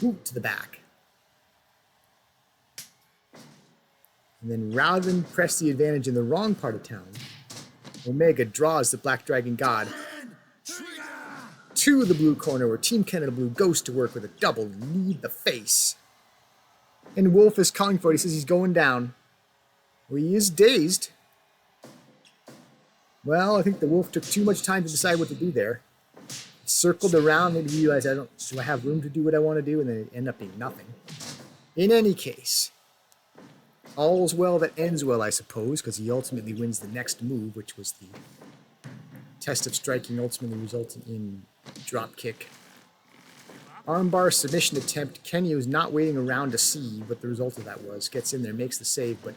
Boot to the back. And then rather than press the advantage in the wrong part of town, Omega draws the Black Dragon God to the blue corner where Team Canada Blue goes to work with a double knee to the face. And Wolf is calling for it. He says he's going down. Well, he is dazed. Well, I think the Wolf took too much time to decide what to do there. He circled around, maybe he realized, do I have room to do what I want to do? And then it ended up being nothing. In any case, all's well that ends well, I suppose, because he ultimately wins the next move, which was the test of striking, ultimately resulting in drop kick. Armbar submission attempt. Kenny, who's not waiting around to see what the result of that was, gets in there, makes the save, but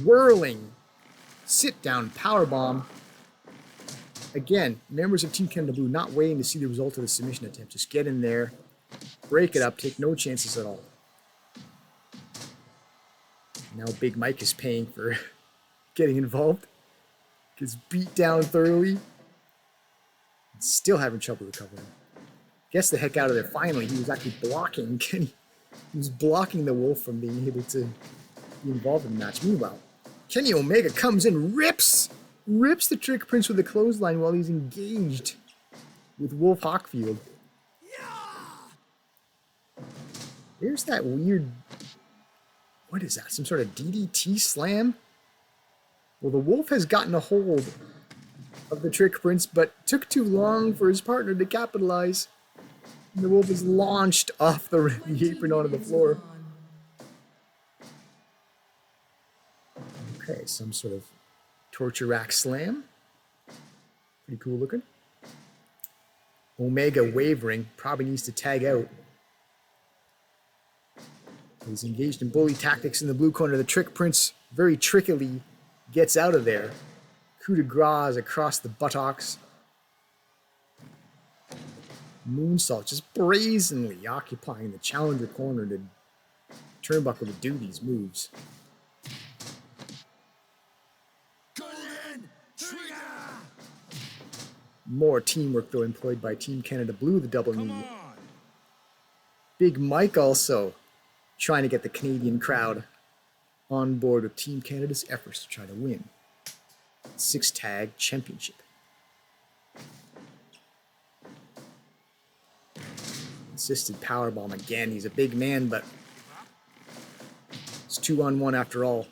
whirling sit-down powerbomb. Again, members of Team Canada Blue not waiting to see the result of the submission attempt. Just get in there, break it up, take no chances at all. Now Big Mike is paying for getting involved. Gets beat down thoroughly. Still having trouble recovering. Gets the heck out of there. Finally, he was actually blocking Kenny. He was blocking the Wolf from being able to be involved in the match. Meanwhile, Kenny Omega comes in, rips the Trick Prince with a clothesline while he's engaged with Wolf Hockfield. There's that weird... What is that? Some sort of DDT slam? Well, the Wolf has gotten a hold of the Trick Prince, but took too long for his partner to capitalize. And the Wolf is launched off the apron onto the floor. Okay, some sort of torture rack slam. Pretty cool looking. Omega wavering, probably needs to tag out. He's engaged in bully tactics in the blue corner. The Trick Prince very trickily gets out of there. Coup de grace across the buttocks. Moonsault just brazenly occupying the challenger corner to turnbuckle to do these moves. More teamwork though employed by Team Canada Blue, the double knee. Big Mike also trying to get the Canadian crowd on board with Team Canada's efforts to try to win 6-tag championship. Assisted powerbomb again. He's a big man, but it's 2-on-1 after all.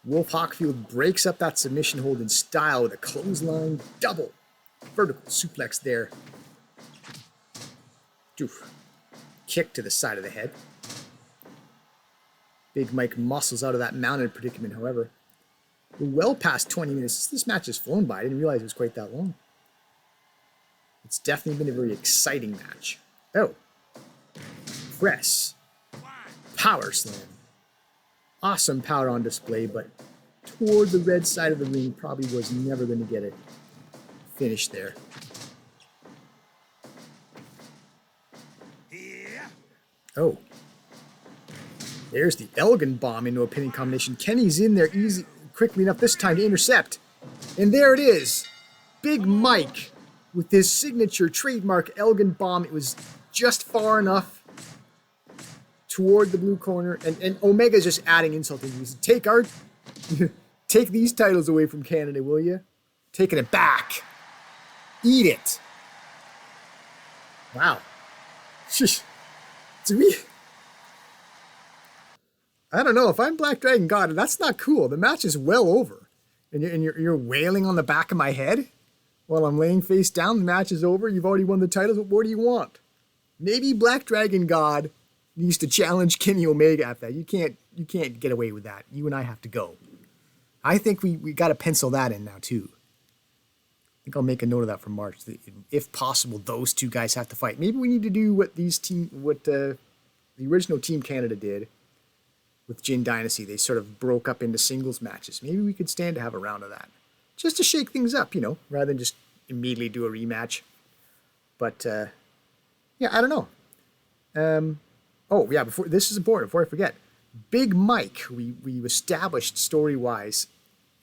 Wolf Hockfield breaks up that submission hold in style with a clothesline double vertical suplex there. Oof. Kick to the side of the head. Big Mike muscles out of that mounted predicament, however. We're well past 20 minutes. This match has flown by. I didn't realize it was quite that long. It's definitely been a very exciting match. Oh, press. Power slam. Awesome power on display, but toward the red side of the ring, probably was never going to get it finished there. Oh. There's the Elgin bomb into a pinning combination. Kenny's in there easy, quickly enough this time to intercept. And there it is. Big Mike with his signature trademark Elgin bomb. It was just far enough toward the blue corner. And Omega's just adding insult to injury. Take these titles away from Canada, will you? Taking it back. Eat it. Wow. Sheesh. To me, I don't know. If I'm Black Dragon God, that's not cool. The match is well over. And you're wailing on the back of my head while I'm laying face down. The match is over. You've already won the titles. What more do you want? Maybe Black Dragon God needs to challenge Kenny Omega at that. You can't get away with that. You and I have to go. I think we got to pencil that in now too. I think I'll make a note of that for March. If possible, those two guys have to fight. Maybe we need to do what the original Team Canada did with Jin Dynasty. They sort of broke up into singles matches. Maybe we could stand to have a round of that, just to shake things up, rather than just immediately do a rematch. But yeah, I don't know. Oh yeah, this is important. Before I forget, Big Mike, we established story-wise,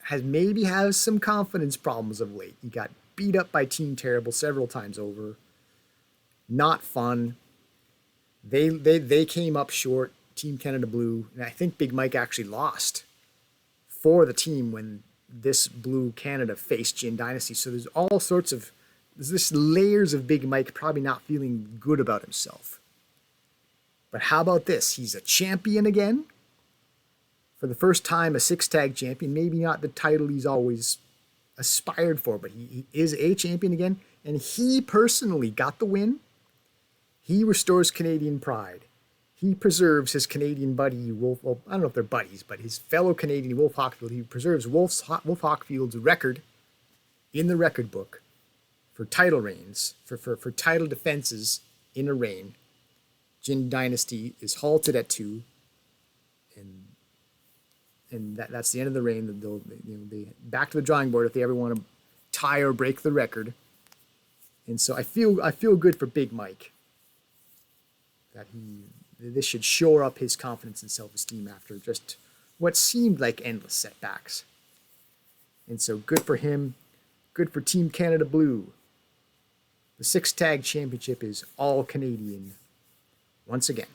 has some confidence problems of late. He got beat up by Team Terrible several times over. Not fun. They came up short. Team Canada Blue, and I think Big Mike actually lost for the team when this Blue Canada faced Jin Dynasty. So there's this layers of Big Mike probably not feeling good about himself. But how about this? He's a champion again. For the first time, a 6-tag champion. Maybe not the title he's always aspired for, but he is a champion again. And he personally got the win. He restores Canadian pride. He preserves his Canadian buddy, Wolf. Well, I don't know if they're buddies, but his fellow Canadian, Wolf Hockfield. He preserves Wolf Hockfield's record in the record book for title reigns, for title defenses in a reign. Jin Dynasty is halted at 2, and that's the end of the reign. They back to the drawing board if they ever want to tie or break the record. And so I feel good for Big Mike that this should shore up his confidence and self-esteem after just what seemed like endless setbacks. And so good for him. Good for Team Canada Blue. The 6-tag championship is all Canadian once again.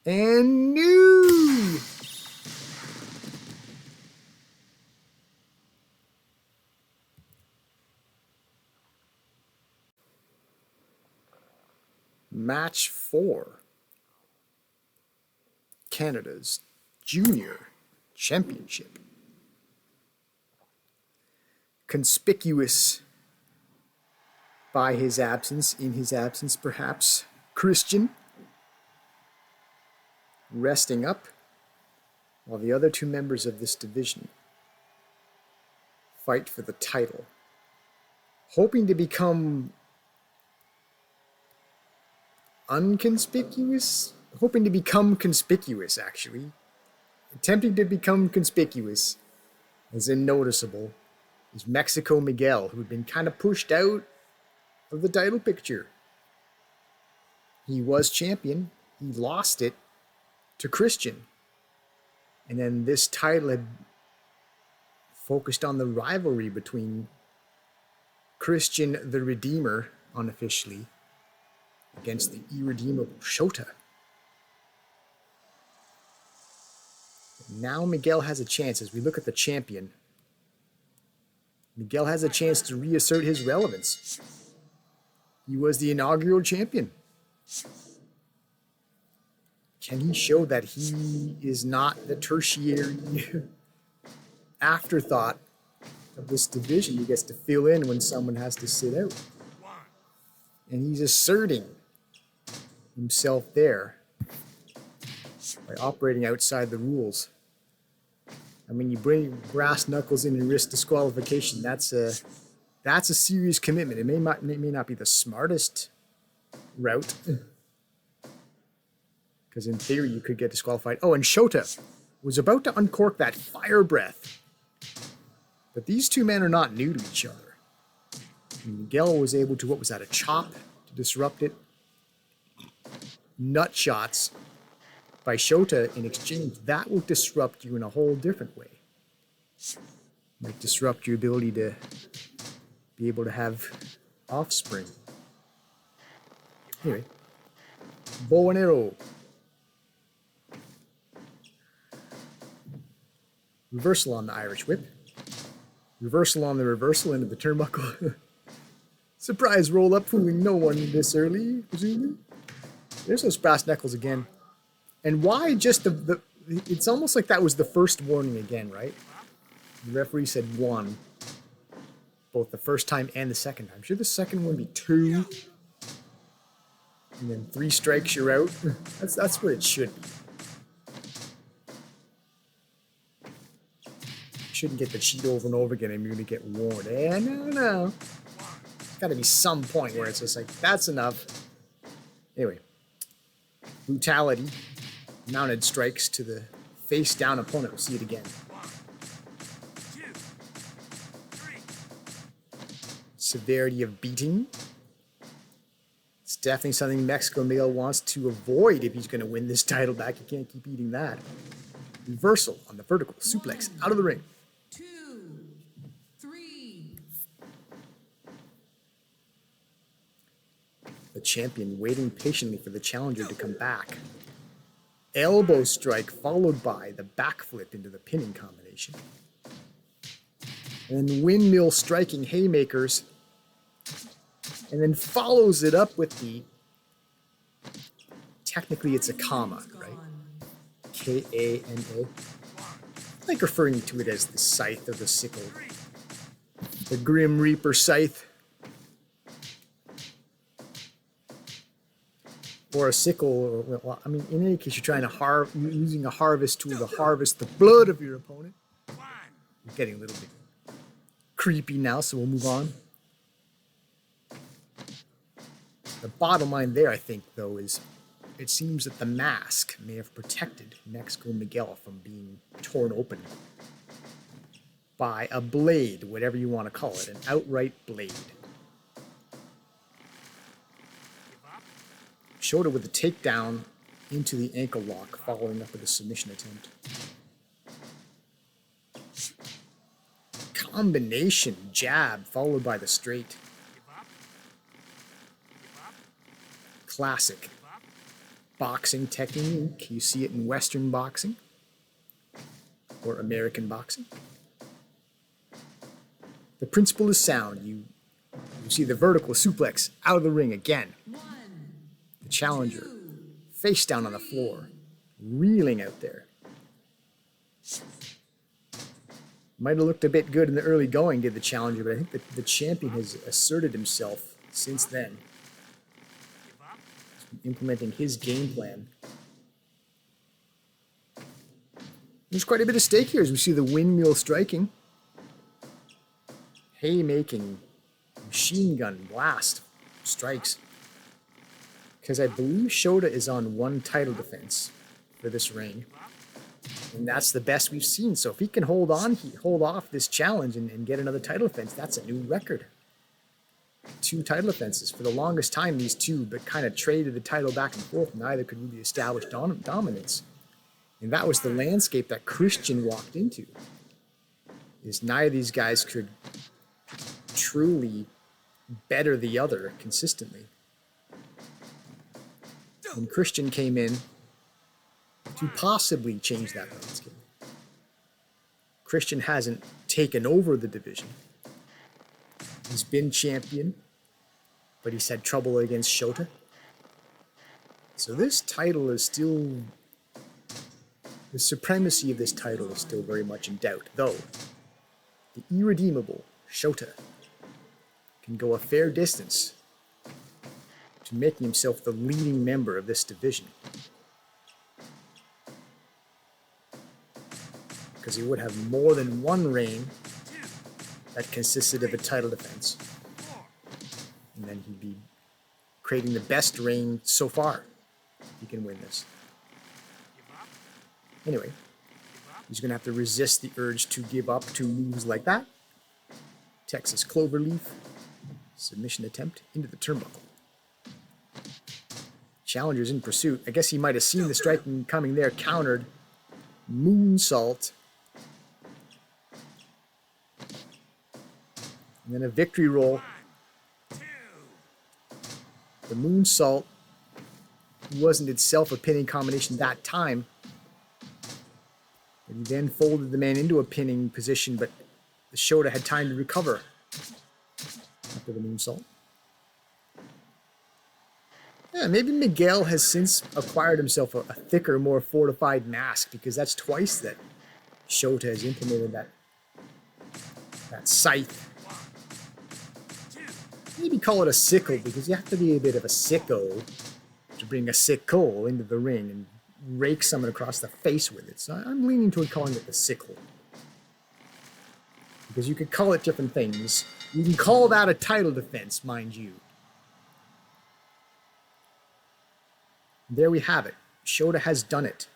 And new Match 4. Canada's Junior Championship. Conspicuous by his absence, in his absence perhaps, Christian resting up while the other two members of this division fight for the title, hoping to become unconspicuous, hoping to become conspicuous, actually. Attempting to become conspicuous, as in noticeable, is Mexico Miguel, who had been kind of pushed out of the title picture. He was champion. He lost it to Christian. And then this title had focused on the rivalry between Christian the Redeemer, unofficially, against the irredeemable Shota. Now Miguel has a chance. As we look at the champion, Miguel has a chance to reassert his relevance. He was the inaugural champion. Can he show that he is not the tertiary afterthought of this division? He gets to fill in when someone has to sit out. And he's asserting himself there by operating outside the rules. I mean, you bring brass knuckles in and risk disqualification. That's a serious commitment. It may not be the smartest route, Because in theory, you could get disqualified. Oh, and Shota was about to uncork that fire breath. But these two men are not new to each other. And Miguel was able to, what was that, a chop to disrupt it? Nut shots by Shota in exchange. That will disrupt you in a whole different way. Might disrupt your ability to be able to have offspring. Anyway, bow and arrow. Reversal on the Irish whip. Reversal on the reversal into the turnbuckle. Surprise roll up, fooling no one this early, presumably. There's those brass knuckles again. And why just the it's almost like that was the first warning again, right? The referee said 1. Both the first time and the second time. Should the second one be 2? And then 3 strikes, you're out? That's what it should be. Shouldn't get the cheat over and over again and you're going to get warned. No. There's got to be some point where it's just like, that's enough. Anyway. Brutality. Mounted strikes to the face-down opponent. We'll see it again. 1, 2, 3. Severity of beating. It's definitely something Mexico Miguel wants to avoid if he's going to win this title back. You can't keep eating that. Reversal on the vertical. Suplex out of the ring. 2, 3. The champion waiting patiently for the challenger to come back. Elbow strike followed by the backflip into the pinning combination. And windmill striking haymakers. And then follows it up with the, technically it's a comma, right? K-A-N-A. I like referring to it as the scythe or the sickle. The Grim Reaper scythe. Or a sickle, or, well, I mean, in any case, you're trying to using a harvest tool to harvest the blood of your opponent. We're getting a little bit creepy now, so we'll move on. The bottom line there, I think, though, is it seems that the mask may have protected Mexico Miguel from being torn open by a blade, whatever you want to call it, an outright blade. Shota with the takedown into the ankle lock, following up with a submission attempt. Combination jab followed by the straight. Classic boxing technique. You see it in Western boxing or American boxing. The principle is sound. You see the vertical suplex out of the ring again. 1, The challenger, face down on the floor, reeling out there. Might have looked a bit good in the early going, did the challenger, but I think that the champion has asserted himself since then. He's been implementing his game plan. There's quite a bit of stake here as we see the windmill striking. Haymaking, machine gun blast, strikes. Because I believe Shota is on 1 title defense for this reign. And that's the best we've seen. So if he can hold off this challenge and get another title defense, that's a new record. 2 title defenses. For the longest time, these two but kind of traded the title back and forth. Neither could really establish dominance. And that was the landscape that Christian walked into. Is neither of these guys could truly better the other consistently. And Christian came in to possibly change that landscape. Christian hasn't taken over the division. He's been champion, but he's had trouble against Shota. So this title is still, the supremacy of this title is still very much in doubt, though the irredeemable Shota can go a fair distance to making himself the leading member of this division. Because he would have more than 1 reign that consisted of a title defense. And then he'd be creating the best reign so far if he can win this. Anyway, he's going to have to resist the urge to give up to moves like that. Texas Cloverleaf. Submission attempt into the turnbuckle. Challenger's in pursuit. I guess he might have seen the striking coming there. Countered. Moonsault. And then a victory roll. The moonsault wasn't itself a pinning combination that time. But he then folded the man into a pinning position, but the Shota had time to recover after the moonsault. Yeah, maybe Miguel has since acquired himself a thicker, more fortified mask, because that's twice that Shota has implemented that scythe. Maybe call it a sickle, because you have to be a bit of a sicko to bring a sickle into the ring and rake someone across the face with it. So I'm leaning toward calling it the sickle. Because you could call it different things. You can call that a title defense, mind you. There we have it. Shota has done it.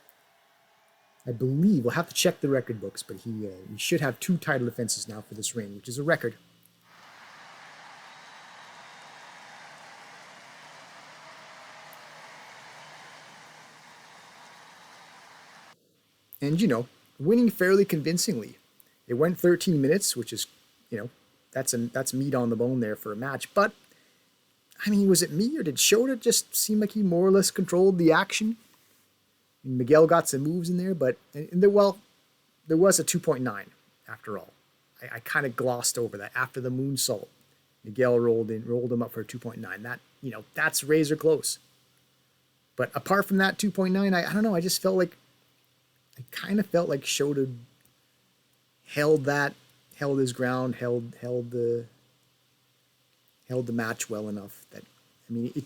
I believe, we'll have to check the record books, but he should have 2 title defenses now for this reign, which is a record. And, winning fairly convincingly. It went 13 minutes, which is, that's meat on the bone there for a match. But, I mean, was it me, or did Shota just seem like he more or less controlled the action? And Miguel got some moves in there, but, there was a 2.9 after all. I kind of glossed over that. After the moonsault, Miguel rolled him up for a 2.9. That, that's razor close. But apart from that 2.9, I don't know, I just felt like, I kind of felt like Shota held his ground, held the match well enough that, I mean,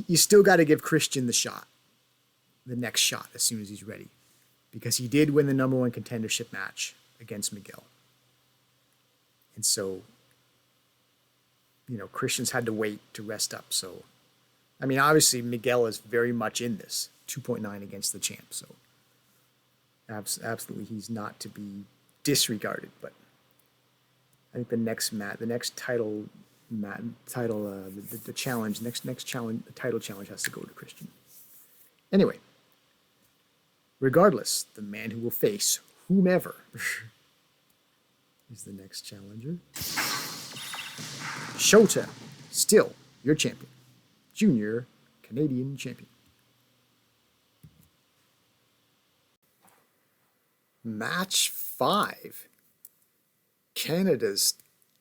you still got to give Christian the next shot as soon as he's ready, because he did win the #1 contendership match against Miguel. And so, Christian's had to wait to rest up. So, I mean, obviously Miguel is very much in this 2.9 against the champ. So absolutely he's not to be disregarded, but I think the next title challenge, next challenge, the title challenge has to go to Christian. Anyway, regardless, the man who will face whomever is the next challenger. Shota, still your champion, junior Canadian champion. Match 5, Canada's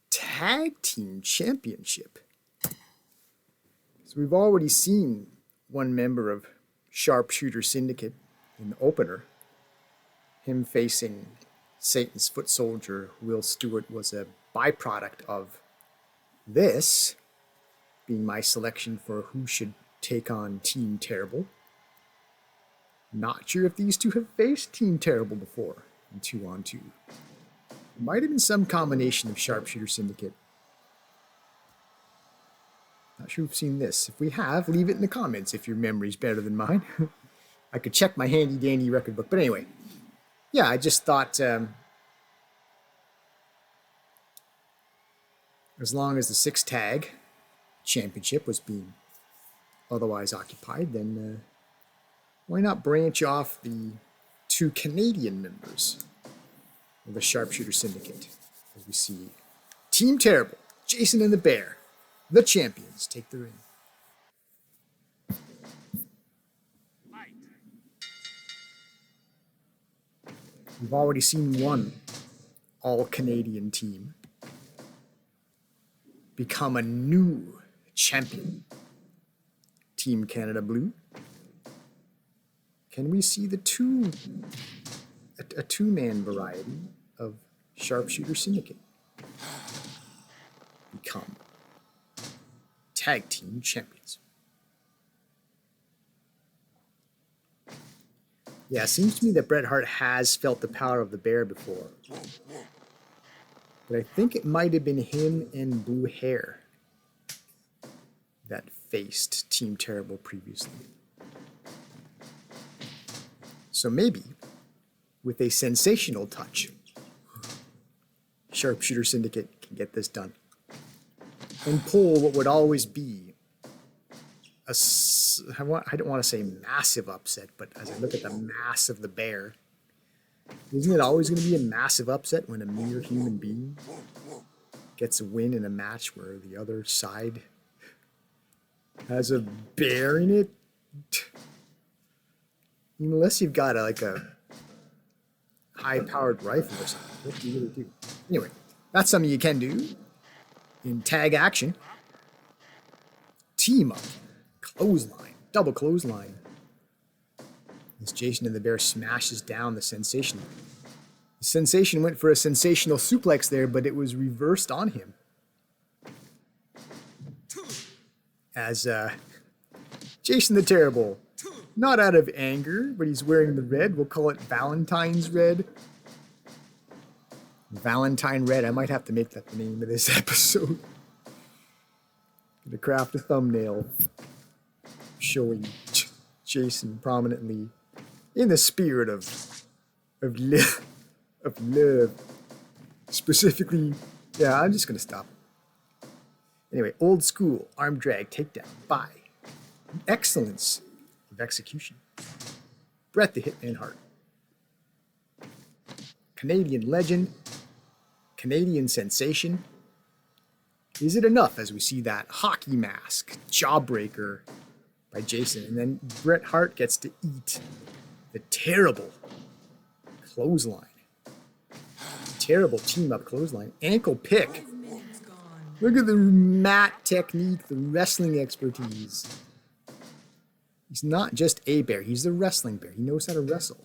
Tag Team Championship. So we've already seen one member of Sharpshooter Syndicate in the opener. Him facing Satan's Foot Soldier, Will Stewart, was a byproduct of this being my selection for who should take on Team Terrible. Not sure if these two have faced Team Terrible before in 2-on-2. Might have been some combination of Sharpshooter Syndicate. Not sure if we've seen this. If we have, leave it in the comments if your memory's better than mine. I could check my handy dandy record book. But anyway, yeah, I just thought as long as the 6-tag championship was being otherwise occupied, then why not branch off the 2 Canadian members of the Sharpshooter Syndicate? As we see Team Terrible, Jason and the Bear, the champions, take the ring. We've already seen one all-Canadian team become a new champion. Team Canada Blue. Can we see a two-man variety of Sharpshooter Syndicate become tag team champions? Yeah, it seems to me that Bret Hart has felt the power of the bear before. But I think it might have been him and Blue Hair that faced Team Terrible previously. So maybe, with a sensational touch, Sharpshooter Syndicate can get this done. And pull what would always be I don't want to say massive upset, but as I look at the mass of the bear, isn't it always going to be a massive upset when a mere human being gets a win in a match where the other side has a bear in it? Unless you've got a high-powered rifle or something. What do you really do? Anyway, that's something you can do in tag action. Team up. Clothesline. Double clothesline. As Jason and the Bear smashes down the Sensation. The Sensation went for a sensational suplex there, but it was reversed on him. As Jason the Terrible, not out of anger, but he's wearing the red. We'll call it Valentine's red. Valentine red. I might have to make that the name of this episode. Gonna craft a thumbnail showing Jason prominently in the spirit of love. Specifically, yeah, I'm just gonna stop. Anyway, old school arm drag takedown by excellence of execution. Bret the Hitman Hart. Canadian legend. Canadian sensation. Is it enough as we see that hockey mask jawbreaker by Jason, and then Bret Hart gets to eat the terrible clothesline. Terrible team-up clothesline. Ankle pick. Look at the mat technique, the wrestling expertise. He's not just a bear, he's the wrestling bear. He knows how to wrestle.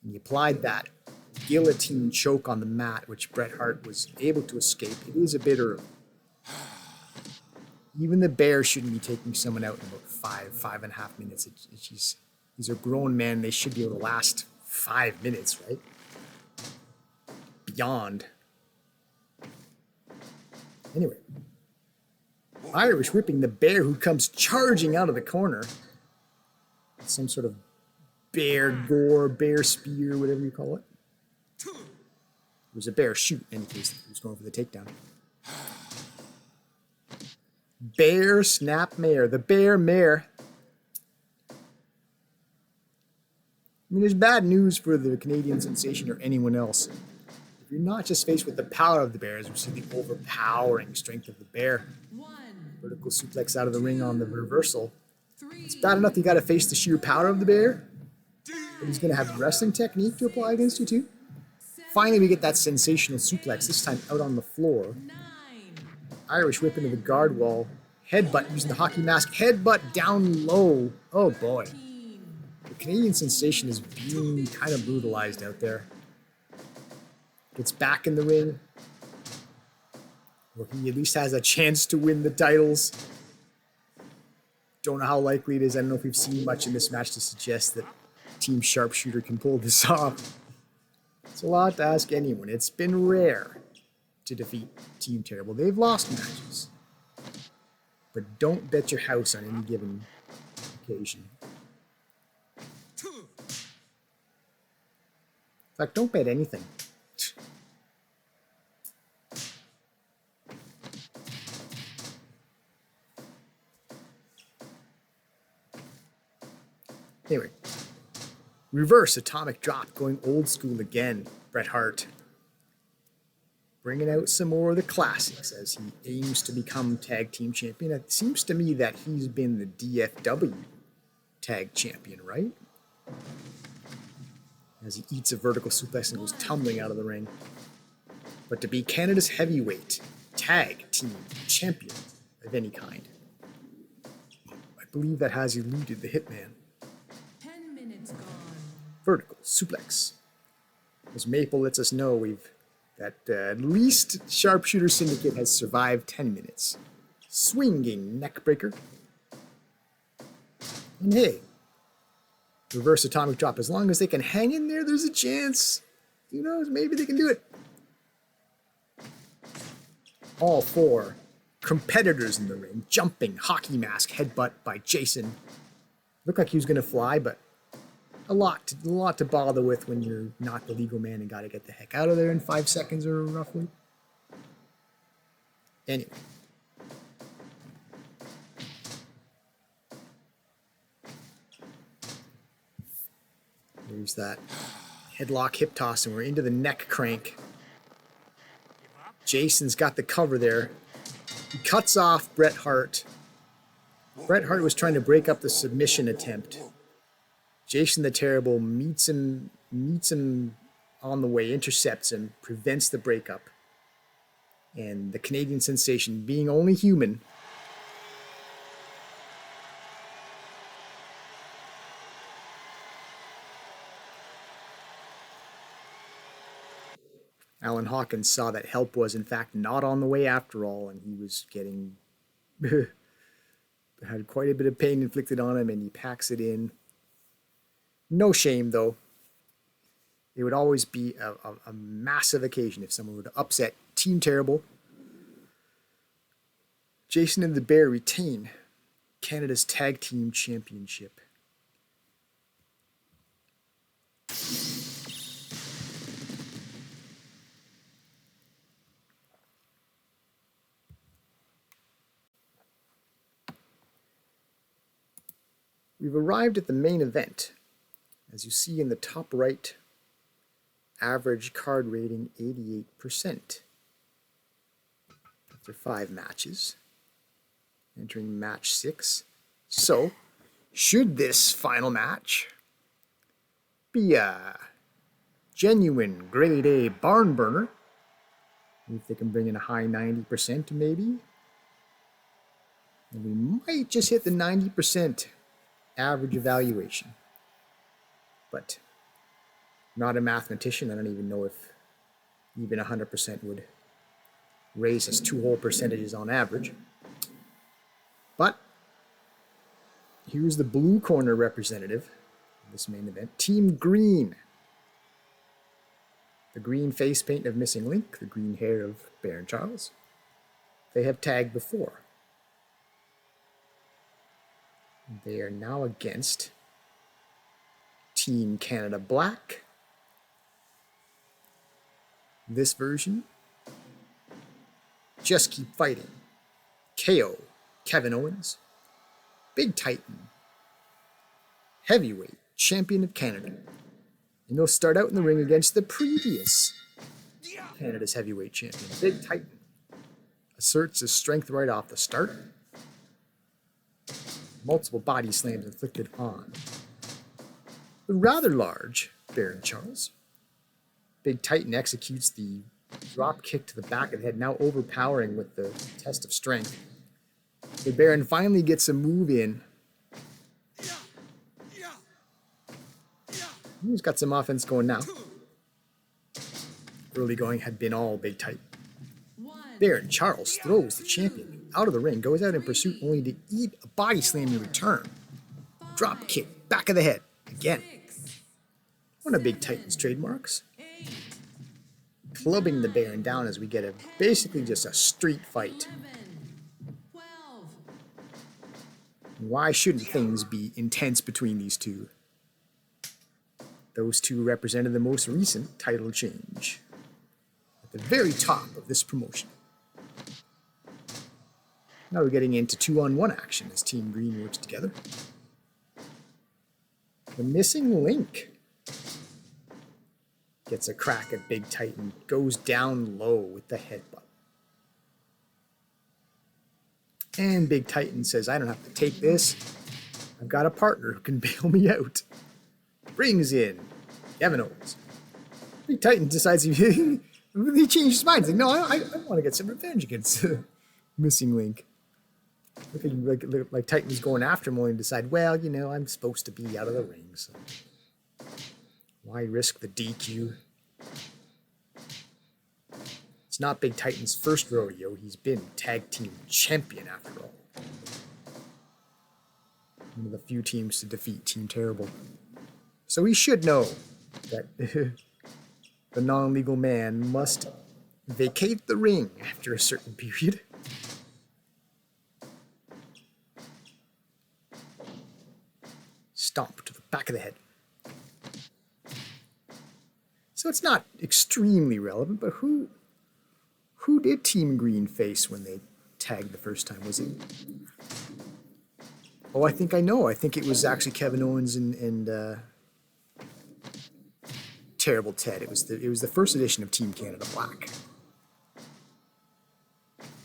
And he applied that guillotine choke on the mat, which Bret Hart was able to escape. It is a bit early. Even the bear shouldn't be taking someone out in about 5.5 minutes. These are grown men. They should be able to last 5 minutes, right? Beyond. Anyway. Irish whipping the bear who comes charging out of the corner. Some sort of bear gore, bear spear, whatever you call it. It was a bear shoot, in any case. He was going for the takedown. Bear snap mare. The bear mare. I mean, there's bad news for the Canadian sensation or anyone else. If you're not just faced with the power of the bear, as we see the overpowering strength of the bear. Vertical suplex out of the ring on the reversal. It's bad enough you got to face the sheer power of the bear, but he's going to have wrestling technique to apply against you too. Finally, we get that sensational suplex, this time out on the floor. Irish whip into the guard wall. Headbutt using the hockey mask. Headbutt down low. Oh boy. The Canadian sensation is being kind of brutalized out there. Gets back in the ring. Where he at least has a chance to win the titles. Don't know how likely it is. I don't know if we've seen much in this match to suggest that Team Sharpshooter can pull this off. It's a lot to ask anyone. It's been rare to defeat Team Terrible. They've lost matches. But don't bet your house on any given occasion. In fact, don't bet anything. Anyway, reverse atomic drop, going old school again. Bret Hart bringing out some more of the classics as he aims to become tag team champion. It seems to me that he's been the DFW tag champion, right? As he eats a vertical suplex and goes tumbling out of the ring. But to be Canada's heavyweight tag team champion of any kind, I believe that has eluded the Hitman. 10 minutes gone. Vertical suplex. As Maple lets us know that at least Sharpshooter Syndicate has survived 10 minutes. Swinging neckbreaker. And hey, reverse atomic drop. As long as they can hang in there, there's a chance. Who knows? Maybe they can do it. All four competitors in the ring. Jumping hockey mask headbutt by Jason. Looked like he was going to fly, but a lot to bother with when you're not the legal man and got to get the heck out of there in 5 seconds or roughly. Anyway. There's that headlock hip toss, and we're into the neck crank. Jason's got the cover there. He cuts off Bret Hart. Bret Hart was trying to break up the submission attempt. Jason the Terrible meets him on the way, intercepts him, prevents the breakup. And the Canadian sensation, being only human, Alan Hawkins saw that help was in fact not on the way after all, and he was getting had quite a bit of pain inflicted on him, and he packs it in. No shame though. It would always be a massive occasion if someone would upset Team Terrible. Jason and the Bear retain Canada's Tag Team Championship. We've arrived at the main event. As you see in the top right, average card rating 88%. After 5 matches, entering match 6. So, should this final match be a genuine grade A barn burner, if they can bring in a high 90% maybe, and we might just hit the 90% average evaluation. But not a mathematician. I don't even know if even 100% would raise us 2 whole percentages on average. But here's the blue corner representative of this main event, Team Green. The green face paint of Missing Link, the green hair of Baron Charles. They have tagged before. They are now against Team Canada Black. This version, Just Keep Fighting. KO, Kevin Owens. Big Titan, heavyweight champion of Canada. And they'll start out in the ring against the previous Canada's heavyweight champion, Big Titan. Asserts his strength right off the start. Multiple body slams inflicted on the rather large Baron Charles. Big Titan executes the drop kick to the back of the head, now overpowering with the test of strength. The Baron finally gets a move in. He's got some offense going now. Early going had been all Big Titan. Baron Charles throws the champion out of the ring, goes out in pursuit only to eat a body slam in return. Drop kick, back of the head, again. One of Big Titan's trademarks. Clubbing the Baron down as we get basically just a street fight. Why shouldn't things be intense between these two? Those two represented the most recent title change at the very top of this promotion. Now we're getting into 2-on-1 action as Team Green works together. The Missing Link gets a crack at Big Titan, goes down low with the headbutt. And Big Titan says, I don't have to take this. I've got a partner who can bail me out. Brings in Kevin Owens. Big Titan decides he changed his mind. He's like, no, I want to get some revenge against Missing Link. Looking like Titan's going after him, only to decide, well, you know, I'm supposed to be out of the ring, so why risk the DQ? It's not Big Titan's first rodeo. He's been tag team champion after all. One of the few teams to defeat Team Terrible. So he should know that the non-legal man must vacate the ring after a certain period. Stomp to the back of the head. So it's not extremely relevant, but who did Team Green face when they tagged the first time? Was it? Oh, I think I know. I think it was actually Kevin Owens and Terrible Ted. It was the first edition of Team Canada Black.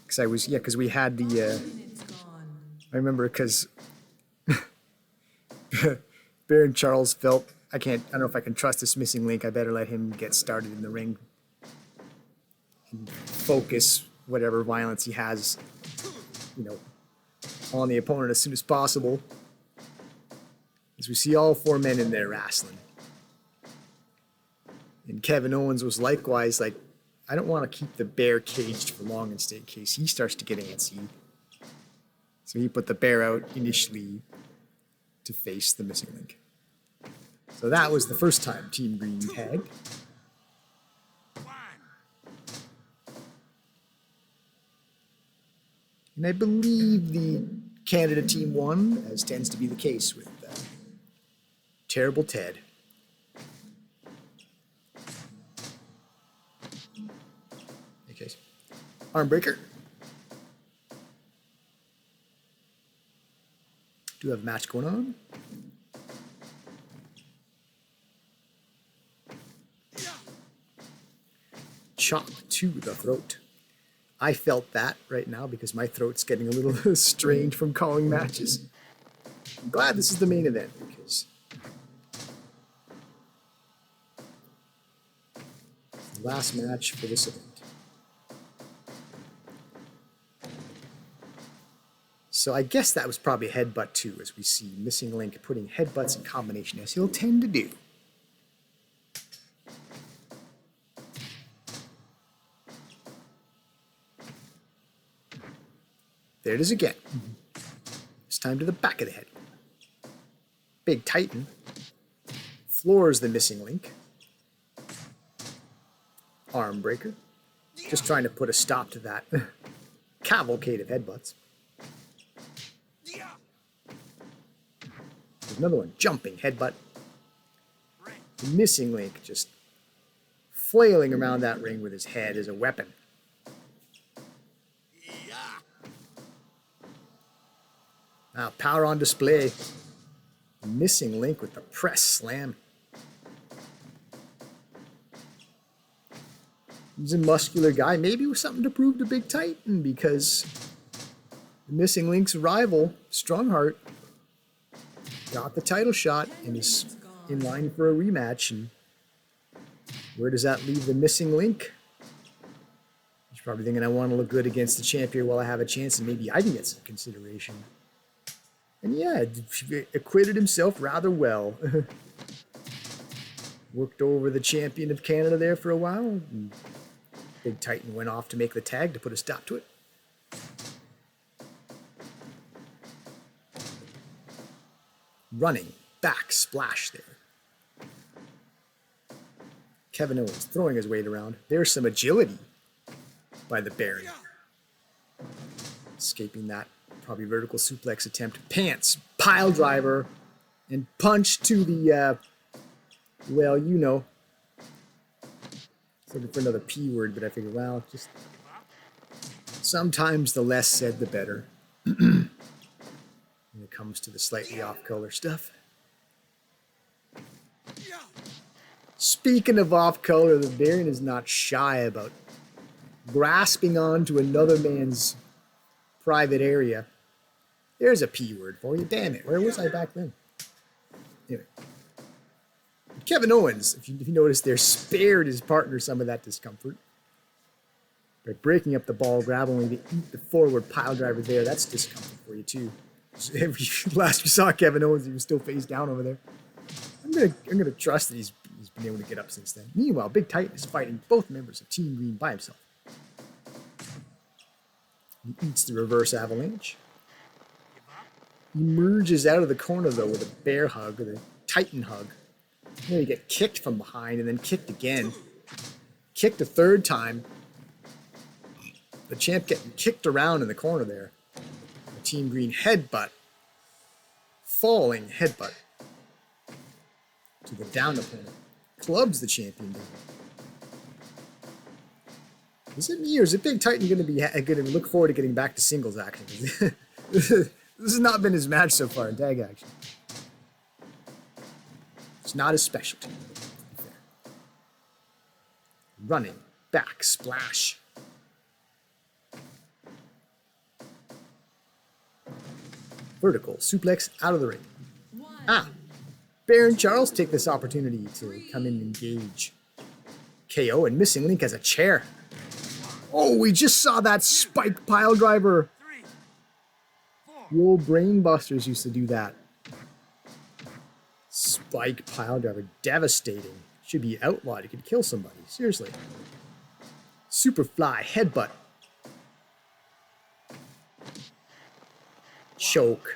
Because we had the. Minutes gone. I remember because Baron Charles felt I don't know if I can trust this missing link. I better let him get started in the ring and focus whatever violence he has, on the opponent as soon as possible. As we see all four men in there wrestling. And Kevin Owens was likewise like, I don't want to keep the bear caged for long in case he starts to get antsy. So he put the bear out initially to face the missing link. So that was the first time Team Green tagged. And I believe the Canada team won, as tends to be the case with Terrible Ted. Okay. Armbreaker. Do have a match going on. Chop to the throat. I felt that right now because my throat's getting a little strange from calling matches. I'm glad this is the main event because it's the last match for this event. So I guess that was probably a headbutt too, as we see Missing Link putting headbutts in combination as he'll tend to do. There it is again. This time to the back of the head. Big Titan floors the Missing Link. Arm breaker. Just trying to put a stop to that cavalcade of headbutts. There's another one. Jumping headbutt. The Missing Link just flailing around that ring with his head as a weapon. Now, power on display. Missing Link with the press slam. He's a muscular guy, maybe with something to prove to Big Titan, because the Missing Link's rival, Strongheart, got the title shot and is in line for a rematch. And where does that leave the Missing Link? He's probably thinking, I want to look good against the champion while I have a chance, and maybe I can get some consideration. And yeah, acquitted himself rather well. Worked over the champion of Canada there for a while. And Big Titan went off to make the tag to put a stop to it. Running back splash there. Kevin Owens throwing his weight around. There's some agility by the Baron. Escaping that probably vertical suplex attempt. Pants, pile driver, and punch to the, well, you know. Looking for another P word, but I figured, well, just sometimes the less said, the better. When it comes to the slightly off-color stuff. Speaking of off-color, the Baron is not shy about grasping onto another man's private area. There's a P word for you. Damn it. Where was I back then? Anyway. Kevin Owens, if you notice there, spared his partner some of that discomfort. By breaking up the ball grab, only to eat the forward pile driver there. That's discomfort for you, too. Last we saw Kevin Owens, he was still face down over there. I'm gonna trust that he's been able to get up since then. Meanwhile, Big Titan is fighting both members of Team Green by himself. He eats the reverse avalanche. He emerges out of the corner, though, with a bear hug, or a Titan hug. Then you get kicked from behind and then kicked again. Kicked a third time. The champ getting kicked around in the corner there. The Team Green headbutt. Falling headbutt to the down opponent. clubs the champion down. Is it me or is it Big Titan going to look forward to getting back to singles action? This has not been his match so far in tag action. It's not his specialty. Running back splash. Vertical suplex out of the ring. Ah, Baron Charles take this opportunity to come in and engage. KO and Missing Link has a chair. Oh, we just saw that spike pile driver. 3, 4. The old brain busters used to do that. Spike pile driver, devastating. Should be outlawed. It could kill somebody. Seriously. Superfly headbutt. Choke.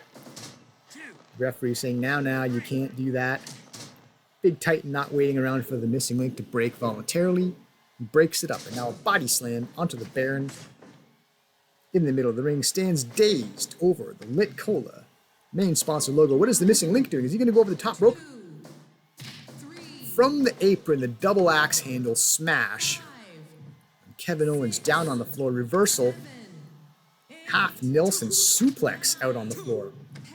2. Referee saying, now, you can't do that. Big Titan not waiting around for the Missing Link to break voluntarily. He breaks it up, and now a body slam onto the Baron. In the middle of the ring stands dazed over the Lit Cola main sponsor logo. What is the Missing Link doing? Is he going to go over the top rope? 2, 3, From the apron, the double axe handle smash. 5, Kevin Owens down on the floor. Reversal. 7, Half Nelson suplex out on the floor. 10.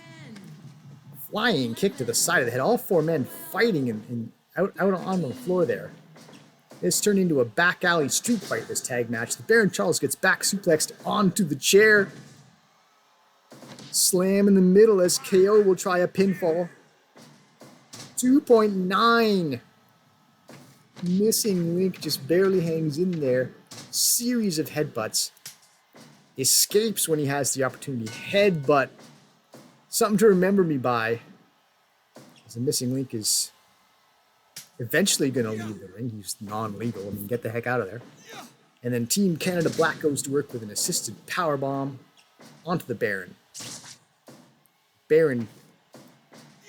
Flying kick to the side of the head. All four men fighting out on the floor there. It's turned into a back alley street fight, this tag match. The Baron Charles gets back suplexed onto the chair. Slam in the middle as KO will try a pinfall. 2.9. Missing Link just barely hangs in there. Series of headbutts. Escapes when he has the opportunity. Headbutt. Something to remember me by. As the Missing Link is eventually going to leave the ring. He's non-legal. I mean, get the heck out of there. And then Team Canada Black goes to work with an assisted powerbomb onto the Baron. Baron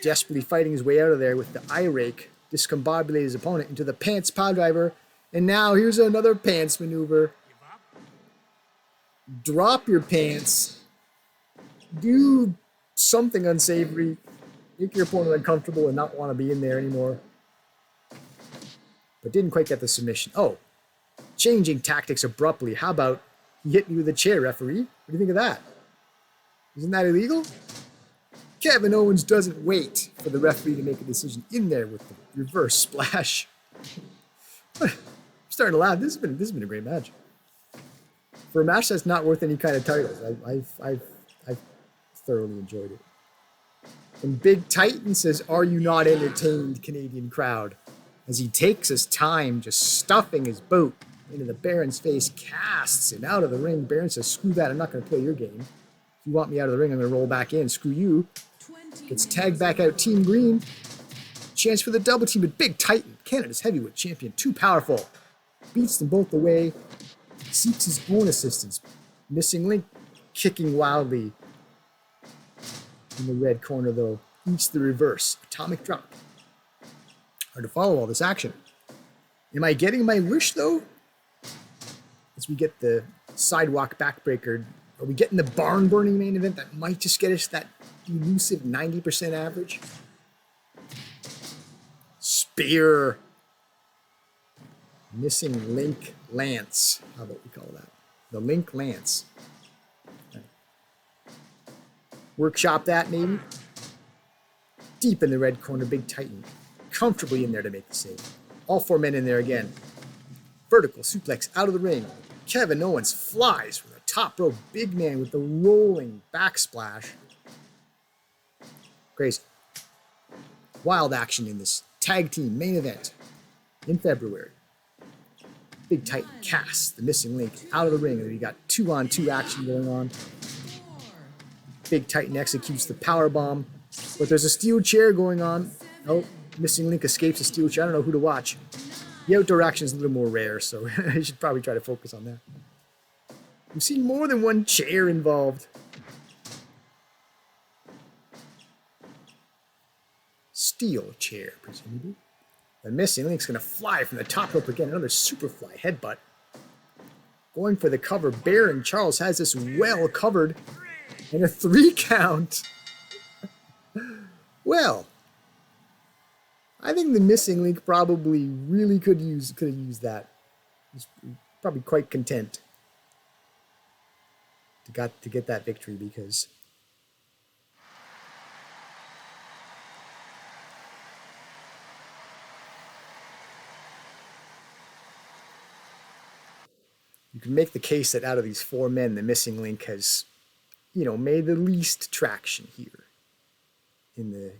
desperately fighting his way out of there with the eye rake, discombobulated his opponent into the pants pile driver. And now here's another pants maneuver. Drop your pants. Do something unsavory. Make your opponent uncomfortable and not want to be in there anymore. But didn't quite get the submission. Oh, changing tactics abruptly. How about he hit me with a chair, referee? What do you think of that? Isn't that illegal? Kevin Owens doesn't wait for the referee to make a decision in there with the reverse splash. I'm starting to laugh. This has been a great match. For a match that's not worth any kind of titles, I've thoroughly enjoyed it. And Big Titan says, "Are you not entertained, Canadian crowd?" As he takes his time, just stuffing his boot into the Baron's face, casts him out of the ring. Baron says, "Screw that, I'm not going to play your game. If you want me out of the ring, I'm going to roll back in. Screw you." 20 Gets tagged back out, Team Green. Chance for the double team, but Big Titan, Canada's heavyweight champion, too powerful. Beats them both away. Seeks his own assistance. Missing Link kicking wildly. In the red corner, though, eats the reverse. Atomic drop. Hard to follow all this action. Am I getting my wish, though? As we get the sidewalk backbreaker, are we getting the barn-burning main event that might just get us that elusive 90% average? Spear. Missing Link Lance. How about we call that? The Link Lance. Okay. Workshop that, maybe. Deep in the red corner, Big Titan. Comfortably in there to make the save. All four men in there again. Vertical suplex out of the ring. Kevin Owens flies from the top rope. Big man with the rolling backsplash. Crazy. Wild action in this tag team main event in February. Big Titan casts the Missing Link out of the ring, and we got 2-on-2 action going on. 4, Big Titan executes the power bomb, but there's a steel chair going on. Oh, Missing Link escapes the steel chair. I don't know who to watch. The outdoor action is a little more rare, so I should probably try to focus on that. We've seen more than one chair involved. Steel chair, presumably. The Missing Link's going to fly from the top rope again. Another superfly headbutt. Going for the cover. Baron Charles has this well covered. And a 3 count. Well, I think the missing link probably really could have used that. He's probably quite content to get that victory because you can make the case that out of these four men, the missing link has, made the least traction here in the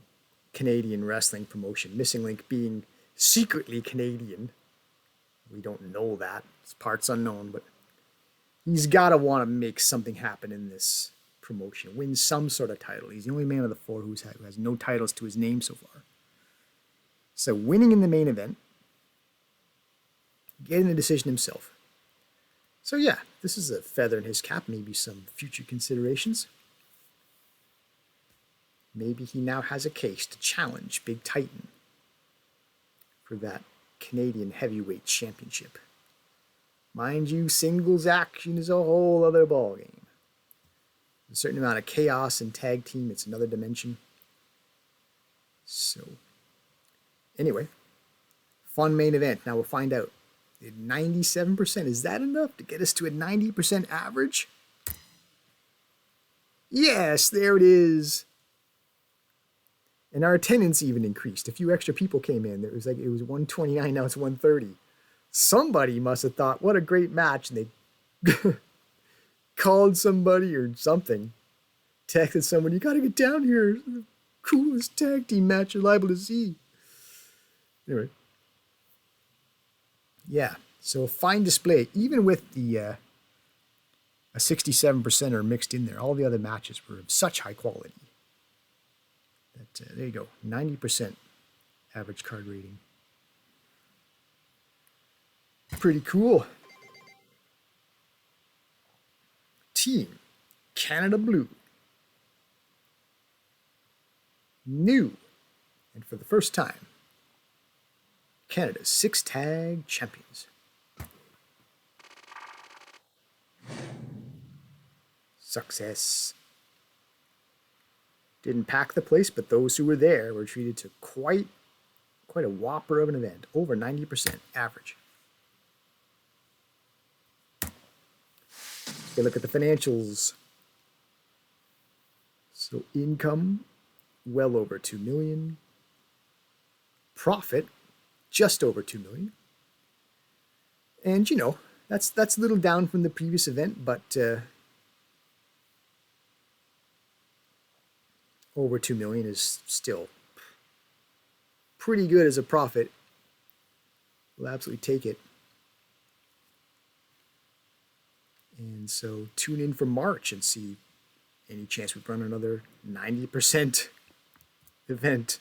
Canadian wrestling promotion. Missing link being secretly Canadian. We don't know that. It's parts unknown, but he's got to want to make something happen in this promotion, win some sort of title. He's the only man of the four who has no titles to his name so far. So winning in the main event, getting the decision himself. So yeah, this is a feather in his cap, maybe some future considerations. Maybe he now has a case to challenge Big Titan for that Canadian Heavyweight Championship. Mind you, singles action is a whole other ballgame. A certain amount of chaos in tag team, it's another dimension. So, anyway, fun main event. Now we'll find out. 97%, is that enough to get us to a 90% average? Yes, there it is. And our attendance even increased. A few extra people came in. It was 129, now it's 130. Somebody must have thought, what a great match, and they called somebody or something, texted someone, you gotta get down here. It's the coolest tag team match you're liable to see. Anyway. Yeah, so a fine display, even with the a 67%er mixed in there. All the other matches were of such high quality. That, there you go, 90% average card rating. Pretty cool. Team Canada Blue. New, and for the first time, Canada's 6 tag champions. Success. Didn't pack the place, but those who were there were treated to quite a whopper of an event. Over 90% average. Take a look at the financials. So income, well over 2 million. Profit, just over 2 million. And that's a little down from the previous event, but over 2 million is still pretty good as a profit. We'll absolutely take it. And so tune in for March and see any chance we run another 90% event.